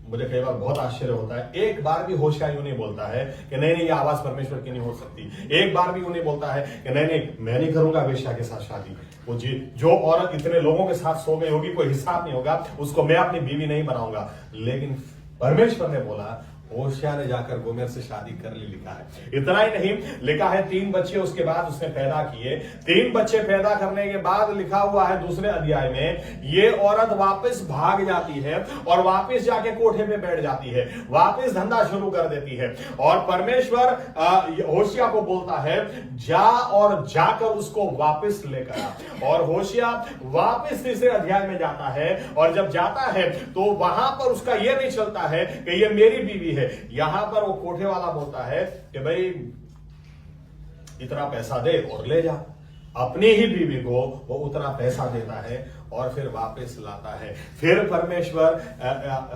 मुझे कई बार बहुत आश्चर्य होता है, एक बार भी होशिया यूं नहीं बोलता है कि नहीं नहीं ये आवाज परमेश्वर की नहीं हो सकती। एक बार भी यूं नहीं बोलता है कि नहीं नहीं मैं नहीं करूंगा वेश्या के साथ शादी। वो जी जो औरत इतने लोगों के साथ सो गई होगी कोई हिसाब नहीं होगा, उसको मैं अपनी बीवी नहीं बनाऊंगा। लेकिन परमेश्वर ने बोला, होशिया ने जाकर गोमेर से शादी कर ली। लिखा है इतना ही नहीं, लिखा है 3 बच्चे उसके बाद उसने पैदा किए। 3 बच्चे पैदा करने के बाद लिखा हुआ है दूसरे अध्याय में, ये औरत वापस भाग जाती है और वापस जाके कोठे पे बैठ जाती है, वापस धंधा शुरू कर देती है। और परमेश्वर होशिया को बोलता है जा और जाकर उसको वापस लेकर आ। और होशिया वापस तीसरे अध्याय में जाता है और जब जाता है तो वहां पर उसका यह नहीं चलता है कि ये मेरी बीवी है। यहां पर वो कोठे वाला बोलता है कि भाई इतना पैसा दे और ले जा। अपनी ही बीवी को वो उतना पैसा देता है और फिर वापस लाता है। फिर परमेश्वर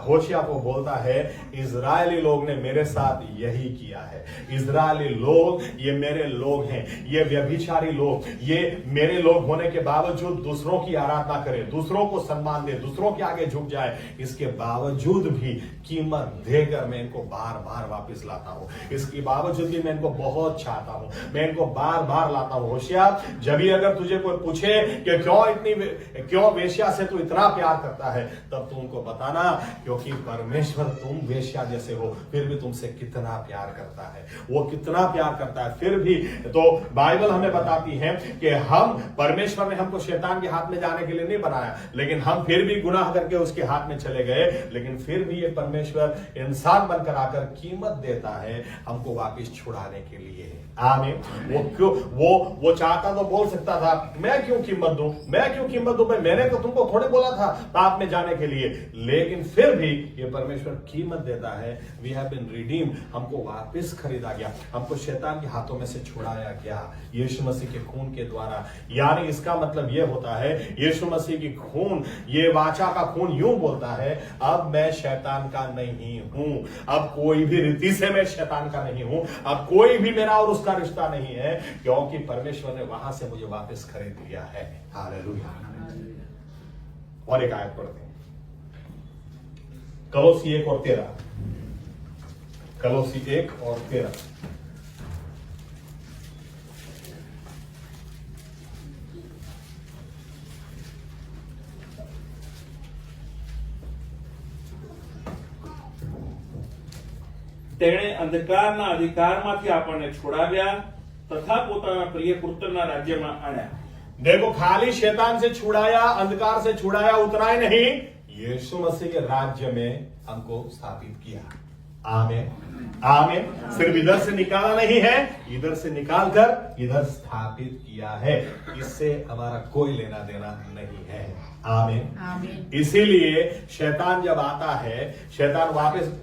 होशिया को बोलता है इजरायली लोग ने मेरे साथ यही किया है। इजरायली लोग ये मेरे लोग हैं, ये व्यभिचारी लोग, ये मेरे लोग होने के बावजूद दूसरों की आराधना करें, दूसरों को सम्मान दे, दूसरों के आगे झुक जाए, इसके बावजूद भी कीमत देकर मैं इनको बार बार वापस लाता हूं। इसके बावजूद भी मैं इनको बहुत चाहता हूं, मैं इनको बार बार लाता हूं। होशिया जब भी अगर तुझे कोई पूछे कि क्यों वेश्या से तू इतना प्यार करता है, तब तुमको बताना क्योंकि परमेश्वर तुम वेश्या जैसे हो फिर भी तुमसे कितना प्यार करता है, वो कितना प्यार करता है। फिर भी तो बाइबल हमें बताती है कि हम, परमेश्वर ने हमको शैतान के हाथ में जाने के लिए नहीं बनाया, लेकिन हम फिर भी गुनाह करके उसके हाथ में चले गए। लेकिन फिर भी ये परमेश्वर इंसान बनकर आकर कीमत देता है हमको वापस छुड़ाने के लिए। आमीन। वो क्यों वो चाहता तो बोल सकता था मैं क्यों कीमत दूं, मैं क्यों कीमत दूं, मैंने तो तुमको थोड़े बोला था पाप में जाने के लिए। लेकिन फिर भी ये परमेश्वर कीमत देता है। वी हैव बीन रिडीम्ड, हमको वापस खरीदा गया, हमको शैतान के हाथों में से छुड़ाया गया यीशु मसीह के खून के द्वारा। यानी इसका मतलब ये होता है यीशु मसीह की खून, ये वाचा का खून यूं बोलता है अब मैं शैतान का नहीं हूं, अब कोई भी रीति से मैं शैतान का नहीं हूं, अब कोई भी मेरा और उसका रिश्ता नहीं है, क्योंकि परमेश्वर ने वहां से मुझे वापस खरीद लिया है। हालेलुया। और एक आयत पढ़ते हैं, कलोसी 1 और 13। कलोसी 1 और 13। તેણે અંધકારના અધિકારમાંથી આપણને છોડાવ્યા તથા પોતાના પ્રિય પુત્રના राज्यમાં આણ્યા। देखो खाली शैतान से छुड़ाया, अंधकार से छुड़ाया उतना ही नहीं, यीशु मसीह के राज्य में हमको स्थापित किया। आमीन, आमीन। सिर्फ इधर से निकाला नहीं है, इधर से निकालकर इधर स्थापित किया है। इससे हमारा कोई लेना देना नहीं है। आमीन, आमीन। इसीलिए शैतान जब आता है, शैतान वापस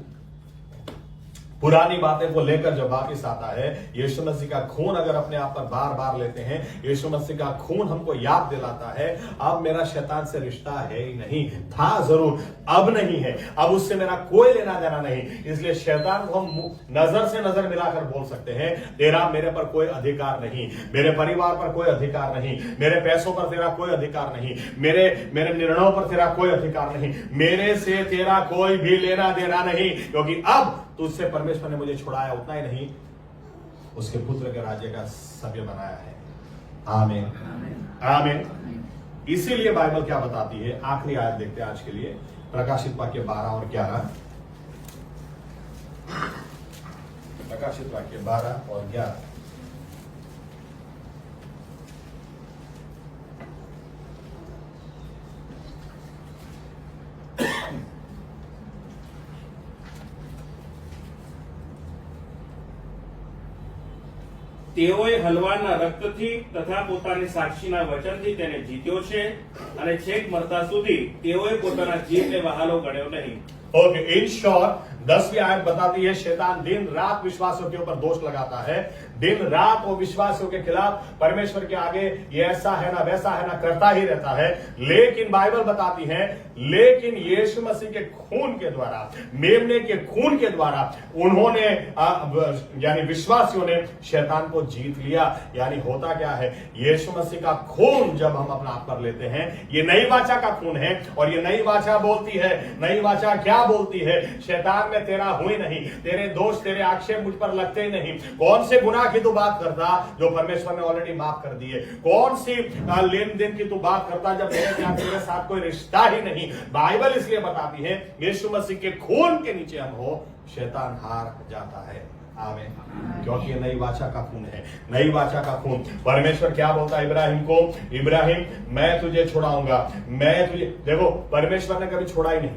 पुरानी बातें को लेकर जब वापिस आता है, यीशु मसीह का खून अगर अपने आप पर बार बार लेते हैं, यीशु मसीह का खून हमको याद दिलाता है अब मेरा शैतान से रिश्ता है ही नहीं, था जरूर अब नहीं है, अब उससे मेरा कोई लेना देना नहीं। इसलिए शैतान को हम नजर से नजर मिलाकर बोल सकते हैं तेरा मेरे पर कोई अधिकार नहीं, मेरे परिवार पर कोई अधिकार नहीं, मेरे पैसों पर तेरा कोई अधिकार नहीं, मेरे निर्णयों पर तेरा कोई अधिकार नहीं, मेरे से तेरा कोई भी लेना देना नहीं, क्योंकि अब तुझसे परमेश्वर ने मुझे छुड़ाया। उतना ही नहीं, उसके पुत्र के राज्य का सभ्य बनाया है। आमीन, आमीन। इसीलिए बाइबल क्या बताती है, आखिरी आयत देखते हैं आज के लिए, प्रकाशित वाक्य 12 और 11। प्रकाशित वाक्य 12 और 11। તેઓએ હલવાના રક્તથી તથા પોતાની સાક્ષીના વચનથી તેને જીત્યો છે અને છેક મરતા સુધી તેઓએ પોતાના જીવને વહાલો ગણ્યો નહીં. ओके, इन शॉर्ट 10वीं आयत बताती है शैतान दिन रात विश्वासियों के ऊपर दोष लगाता है. दिन रात वो विश्वासियों के खिलाफ परमेश्वर के आगे ये ऐसा है ना वैसा है ना करता ही रहता है. लेकिन बाइबल बताती है लेकिन यीशु मसीह के खून के द्वारा, मेमने के खून के द्वारा उन्होंने यानी विश्वासियों ने शैतान को जीत लिया. यानी होता क्या है, यीशु मसीह का खून जब हम अपना आप पर लेते हैं, ये नई वाचा का खून है और ये नई वाचा बोलती है. नई वाचा क्या बोलती है? शैतान में तेरा हुई नहीं, तेरे दोष तेरे आक्षेप मुझ पर लगते ही नहीं. कौन से गुनाह की तू बात करता जो परमेश्वर ने ऑलरेडी माफ कर दिए? कौन सी लेन देन की तू बात करता जब तेरे साथ कोई रिश्ता ही नहीं? बाइबल इसलिए बताती है यीशु मसीह के खून के नीचे हम हो, शैतान हार जाता है. आमीन. क्योंकि ये नई वाचा का खून है. नई वाचा का खून. परमेश्वर क्या बोलता है इब्राहिम को? इब्राहिम मैं तुझे छुड़ाऊंगा, मैं तुझे. देखो परमेश्वर ने कभी छोड़ा ही नहीं.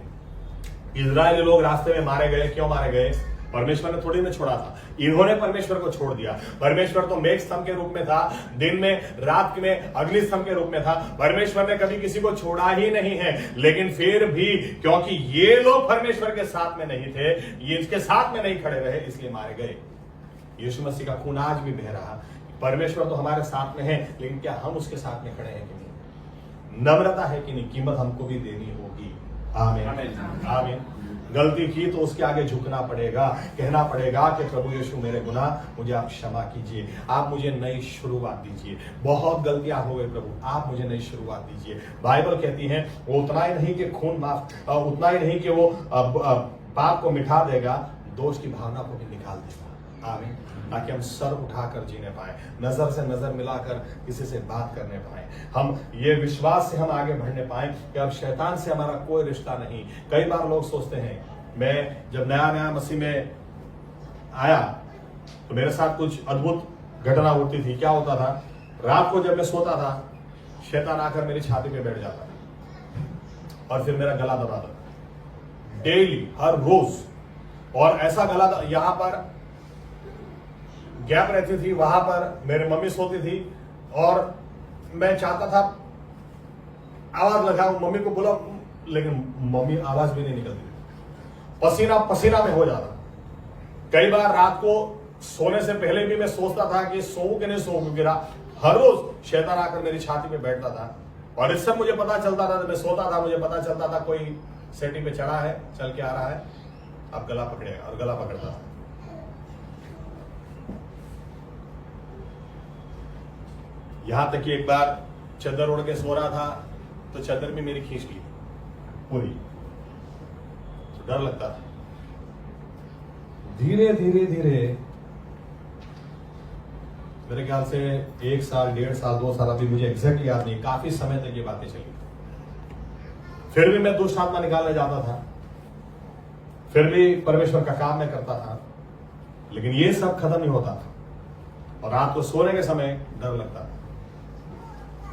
इजरायली लोग रास्ते में मारे गए. क्यों मारे गए? परमेश्वर ने थोड़ी ना छोड़ा था, इन्होंने परमेश्वर को छोड़ दिया. परमेश्वर तो मेघ स्तंभ के रूप में था, दिन में रात में अग्नि स्तंभ के रूप में था. परमेश्वर ने कभी किसी को छोड़ा ही नहीं है. लेकिन फिर भी क्योंकि ये लोग परमेश्वर के साथ में नहीं थे, ये इसके साथ में नहीं खड़े रहे, इसलिए मारे गए. यीशु मसीह का खून आज भी बह रहा. परमेश्वर तो हमारे साथ में है, लेकिन क्या हम उसके साथ में खड़े हैं कि नहीं? नम्रता है कि नहीं? कीमत हमको भी देनी होगी. आमीन. आमीन. गलती की तो उसके आगे झुकना पड़ेगा, कहना पड़ेगा कि प्रभु यीशु मेरे गुनाह मुझे आप क्षमा कीजिए, आप मुझे नई शुरुआत दीजिए. बहुत गलतियां हो गई प्रभु, आप मुझे नई शुरुआत दीजिए. बाइबल कहती है वो उतना ही नहीं कि खून माफ, उतना ही नहीं कि वो पाप को मिटा देगा, दोष की भावना को भी निकाल देगा. आमीन. ताकि हम सर उठाकर जीने पाए, नजर से नजर मिलाकर किसी से बात करने पाए, हम ये विश्वास से हम आगे बढ़ने पाए कि अब शैतान से हमारा कोई रिश्ता नहीं. कई बार लोग सोचते हैं, मैं जब नया नया मसीह में आया तो मेरे साथ कुछ अद्भुत घटना होती थी. क्या होता था? रात को जब मैं सोता था, शैतान आकर मेरी छाती पे बैठ जाता और फिर मेरा गला दबाता डेली, हर रोज. और ऐसा गला यहां पर गैप रहती थी, वहां पर मेरी मम्मी सोती थी और मैं चाहता था आवाज लगाऊं, मम्मी को बोला, लेकिन मम्मी आवाज भी नहीं निकलती. पसीना पसीना में हो जाता. कई बार रात को सोने से पहले भी मैं सोचता था कि सोऊं कि नहीं सोऊं, क्योंकि हर रोज शैतान आकर मेरी छाती पे बैठता था. और इससे मुझे पता चलता था, मैं सोता था, मुझे पता चलता था कोई सेटिंग पे चढ़ा है, चल के आ रहा है, अब गला पकड़ेगा, और गला पकड़ता था. यहां तक कि एक बार चादर ओढ़ के सो रहा था तो चादर भी मेरी खींच ली पूरी, तो डर लगता था. धीरे धीरे धीरे मेरे ख्याल से 1 साल, 1.5 साल, 2 साल, अभी मुझे एग्जैक्ट याद नहीं, काफी समय तक ये बातें चली. फिर भी मैं दुष्ट आत्मा निकालने जाता था, फिर भी परमेश्वर का काम मैं करता था, लेकिन ये सब खत्म नहीं होता था. और रात को सोने के समय डर लगता था.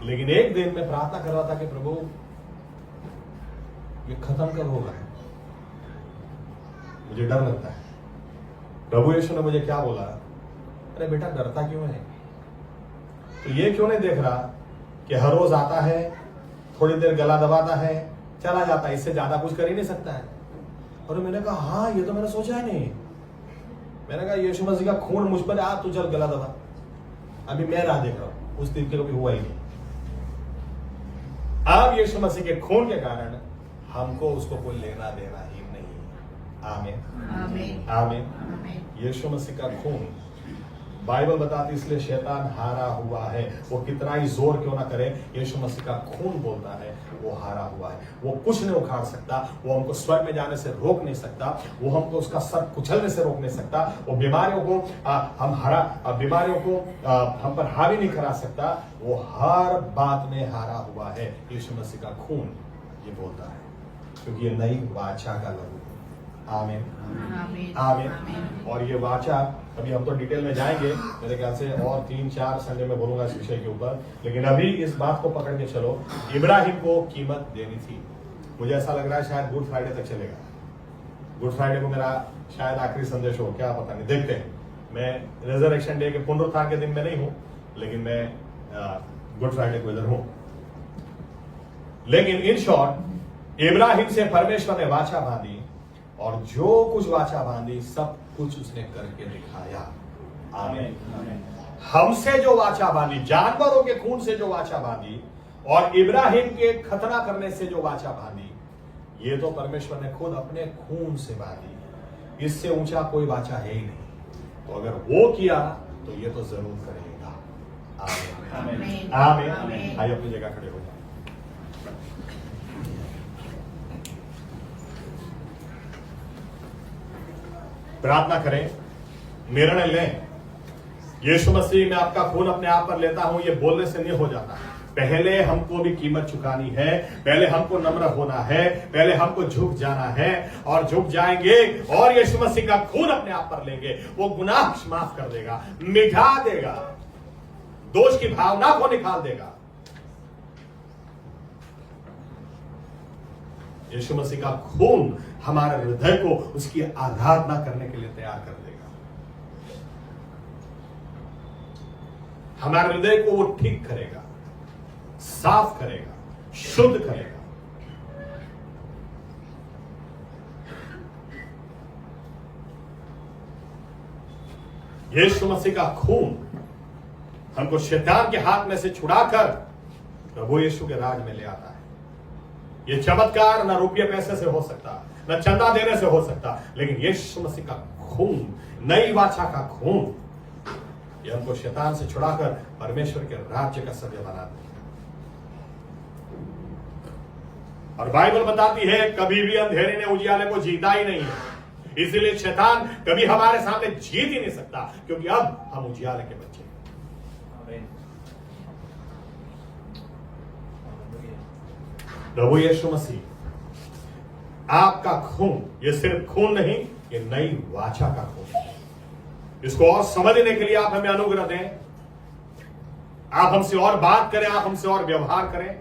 लेकिन एक दिन मैं प्रार्थना कर रहा था कि प्रभु ये खत्म कब होगा, मुझे डर लगता है. प्रभु यीशु ने मुझे क्या बोला? अरे बेटा डरता क्यों है? तो ये क्यों नहीं देख रहा कि हर रोज आता है, थोड़ी देर गला दबाता है, चला जाता है, इससे ज्यादा कुछ कर ही नहीं सकता है. और मैंने कहा हाँ, ये तो मैंने सोचा ही नहीं. मैंने कहा यीशु मसीह का खून मुझ पर आ, तू चल गला दबा. अभी मैं राह देख रहा हूं, उस दिन के कभी हुआ ही नहीं. अब यीशु मसीह के खून के कारण हमको उसको कोई लेना देना ही नहीं. आमीन. आमीन. आमीन. यीशु मसीह का खून, बाइबल बताती, इसलिए शैतान हारा हुआ है. वो कितना ही जोर क्यों ना करे, यीशु मसीह का खून बोलता है वो हारा हुआ है. वो कुछ नहीं उखाड़ सकता, वो हमको स्वर्ग में जाने से रोक नहीं सकता, वो हमको उसका सर कुचलने से रोक नहीं सकता, वो बीमारियों को बीमारियों को हम पर हावी नहीं करा सकता. वो हर बात में हारा हुआ है. यीशु मसीह का खून ये बोलता है, क्योंकि ये नई वाचा का लहू. आमीन. आमीन. आमीन. और ये वाचा, अभी हम तो डिटेल में जाएंगे मेरे ख्याल से, और 3-4 संडे में बोलूंगा इस विषय के ऊपर. लेकिन अभी इस बात को पकड़ के चलो, इब्राहिम को कीमत देनी थी. मुझे ऐसा लग रहा है शायद गुड फ्राइडे तक चलेगा. गुड फ्राइडे को मेरा शायद आखिरी संदेश हो, क्या पता नहीं, देखते हैं. मैं रिजर्वेशन डे के पुनरुत्थान के दिन में नहीं हूं, लेकिन मैं गुड फ्राइडे को इधर हूं। लेकिन इन शॉर्ट इब्राहिम से परमेश्वर ने वाचा बांधी, और जो कुछ वाचा बांधी सब कुछ उसने करके दिखाया। आमीन। हमसे जो वाचा बांधी, जानवरों के खून से जो वाचा बांधी, और इब्राहिम के खतना करने से जो वाचा बांधी, ये तो परमेश्वर ने खुद अपने खून से बांधी। इससे ऊंचा कोई वाचा है ही नहीं। तो अगर वो किया तो ये तो जरूर करेगा। आमीन। आमीन। आइए अपनी जगह खड़े हो जाए। प्रार्थना करें, निर्णय लें। यीशु मसीह, मैं आपका खून अपने आप पर लेता हूं, ये बोलने से नहीं हो जाता। पहले हमको भी कीमत चुकानी है, पहले हमको नम्र होना है, पहले हमको झुक जाना है, और झुक जाएंगे और यीशु मसीह का खून अपने आप पर लेंगे। वो गुनाह माफ कर देगा, मिटा देगा, दोष की भावना को निकाल देगा। यीशु मसीह का खून हमारे हृदय को उसकी आराधना करने के लिए तैयार कर देगा। हमारे हृदय को वो ठीक करेगा, साफ करेगा, शुद्ध करेगा। यीशु मसीह का खून हमको शैतान के हाथ में से छुड़ाकर प्रभु यीशु के राज में ले आता है। ये चमत्कार न रुपये पैसे से हो सकता, न चंदा देने से हो सकता, लेकिन यीशु मसीह का खून, नई वाचा का खून, ये हमको शैतान से छुड़ाकर परमेश्वर के राज्य का सभ्य बना दे। और बाइबल बताती है कभी भी अंधेरे ने उजियाले को जीता ही नहीं है। इसीलिए शैतान कभी हमारे सामने जीत ही नहीं सकता, क्योंकि अब हम उजियाले के बच्चे हैं। प्रभु यीशु मसीह, आपका खून, ये सिर्फ खून नहीं, ये नई वाचा का खून है। इसको और समझने के लिए आप हमें अनुग्रह दें, आप हमसे और बात करें, आप हमसे और व्यवहार करें,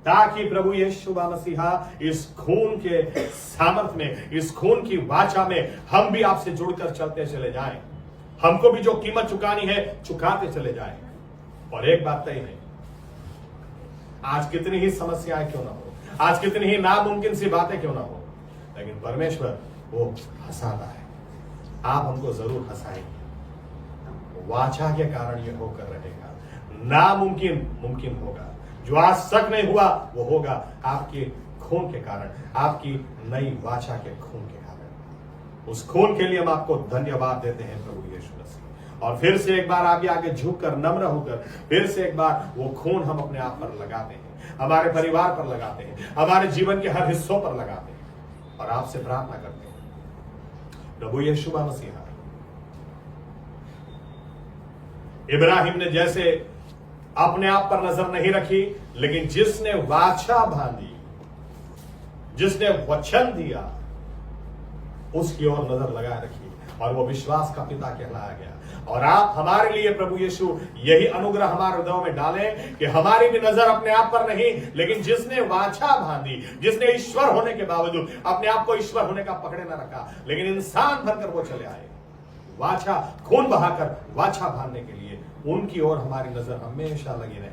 ताकि प्रभु यीशु मसीहा इस खून के सामर्थ में, इस खून की वाचा में हम भी आपसे जुड़कर चलते चले जाएं। हमको भी जो कीमत चुकानी है चुकाते चले जाएं। और एक बात तय है, आज कितनी ही समस्याएं क्यों ना हो, आज कितनी ही नामुमकिन सी बातें क्यों ना हो, लेकिन परमेश्वर वो हंसाता है। आप हमको जरूर हंसाएंगे। वाचा के कारण ये होकर रहेगा। नामुमकिन मुमकिन होगा। जो आज तक नहीं हुआ वो होगा आपके खून के कारण, आपकी नई वाचा के खून के कारण। उस खून के लिए हम आपको धन्यवाद देते हैं प्रभु यीशु मसीह। और फिर से एक बार आगे झुककर, नम्र होकर, फिर से एक बार वो खून हम अपने आप पर लगाते हैं, हमारे परिवार पर लगाते हैं, हमारे जीवन के हर हिस्सों पर लगाते हैं, और आपसे प्रार्थना करते हैं प्रभु यीशु मसीह, इब्राहिम ने जैसे अपने आप पर नजर नहीं रखी, लेकिन जिसने वाचा बांधी, जिसने वचन दिया, उसकी ओर नजर लगाए रखी, और वो विश्वास का पिता कहलाया गया। और आप हमारे लिए प्रभु यीशु यही अनुग्रह हमारे हृदयों में डालें कि हमारी भी नजर अपने आप पर नहीं, लेकिन जिसने वाचा बांधी, जिसने ईश्वर होने के बावजूद अपने आप को ईश्वर होने का पकड़े न रखा, लेकिन इंसान बनकर वो चले आए, वाचा खून बहाकर वाचा बांधने के लिए, उनकी ओर हमारी नजर हमेशा लगी रहे,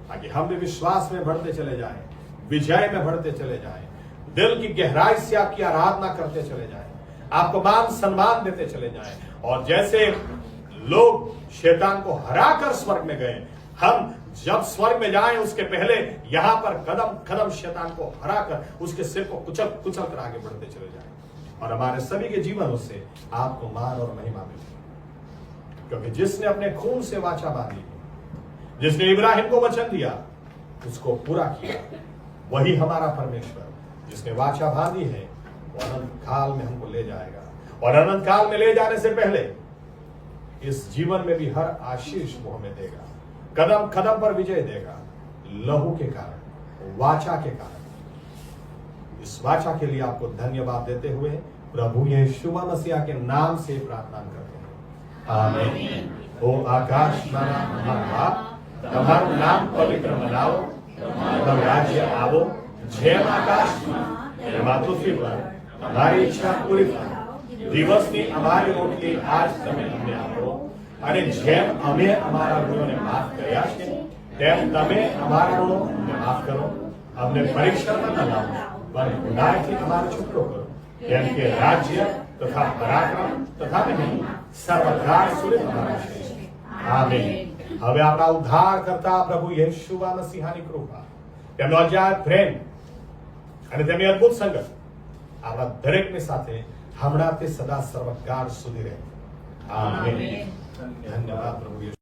ताकि हम भी विश्वास में बढ़ते चले जाएं, विजय में बढ़ते चले जाएं, दिल की गहराई से आपकी आराधना करते चले जाएं, आपको मान सम्मान देते चले जाएं। और जैसे लोग शैतान को हराकर स्वर्ग में गए, हम जब स्वर्ग में जाएं उसके पहले यहां पर कदम कदम शैतान को हराकर उसके सिर को कुचल कुचल कर आगे बढ़ते चले जाएं, और हमारे सभी के जीवनों से आपको मान और महिमा मिले। क्योंकि जिसने अपने खून से वाचा बांधी, जिसने इब्राहिम को वचन दिया, उसको पूरा किया, वही हमारा परमेश्वर, जिसने वाचा बांधी है, वो अनंत काल में हमको ले जाएगा। और अनंत काल में ले जाने से पहले इस जीवन में भी हर आशीष वो हमें देगा, कदम कदम पर विजय देगा, लहू के कारण, वाचा के कारण। इस वाचा के लिए आपको धन्यवाद देते हुए प्रभु यीशु मसीह के नाम से प्रार्थना करते हैं, आमीन। ओ आकाश माना हमारा તમારું નામ પવિત્ર બનાવો, તમારું રાજ્ય આવો, જેમ આકાશમાં એમ પૃથ્વી પર તમારી ઈચ્છા પૂરી થાય, દિવસની અમારી રોટલી આજ તમે અમને આપો અને જેમ અમે અમારા ઋણોને માફ કર્યા છે તેમ તમે અમારા ઋણો અમને માફ કરો અમને પરીક્ષામાં ન લાવો પણ ગુનાહથી અમારો છૂટો કરો કેમ કે રાજ્ય તથા પરાક્રમ તથા નહીં સર્વકાળ સુધી તમારા છે આમીન હવે આપણા ઉદ્ધાર કરતા પ્રભુ યેશુવા મસીહાની કૃપા તેમનો અજાત પ્રેમ અને તેમની અદ્ભુત સંગત આપણા દરેકની સાથે હમણાંથી સદા સર્વકાળ સુધી રહે આમીન ધન્યવાદ પ્રભુ યેશુ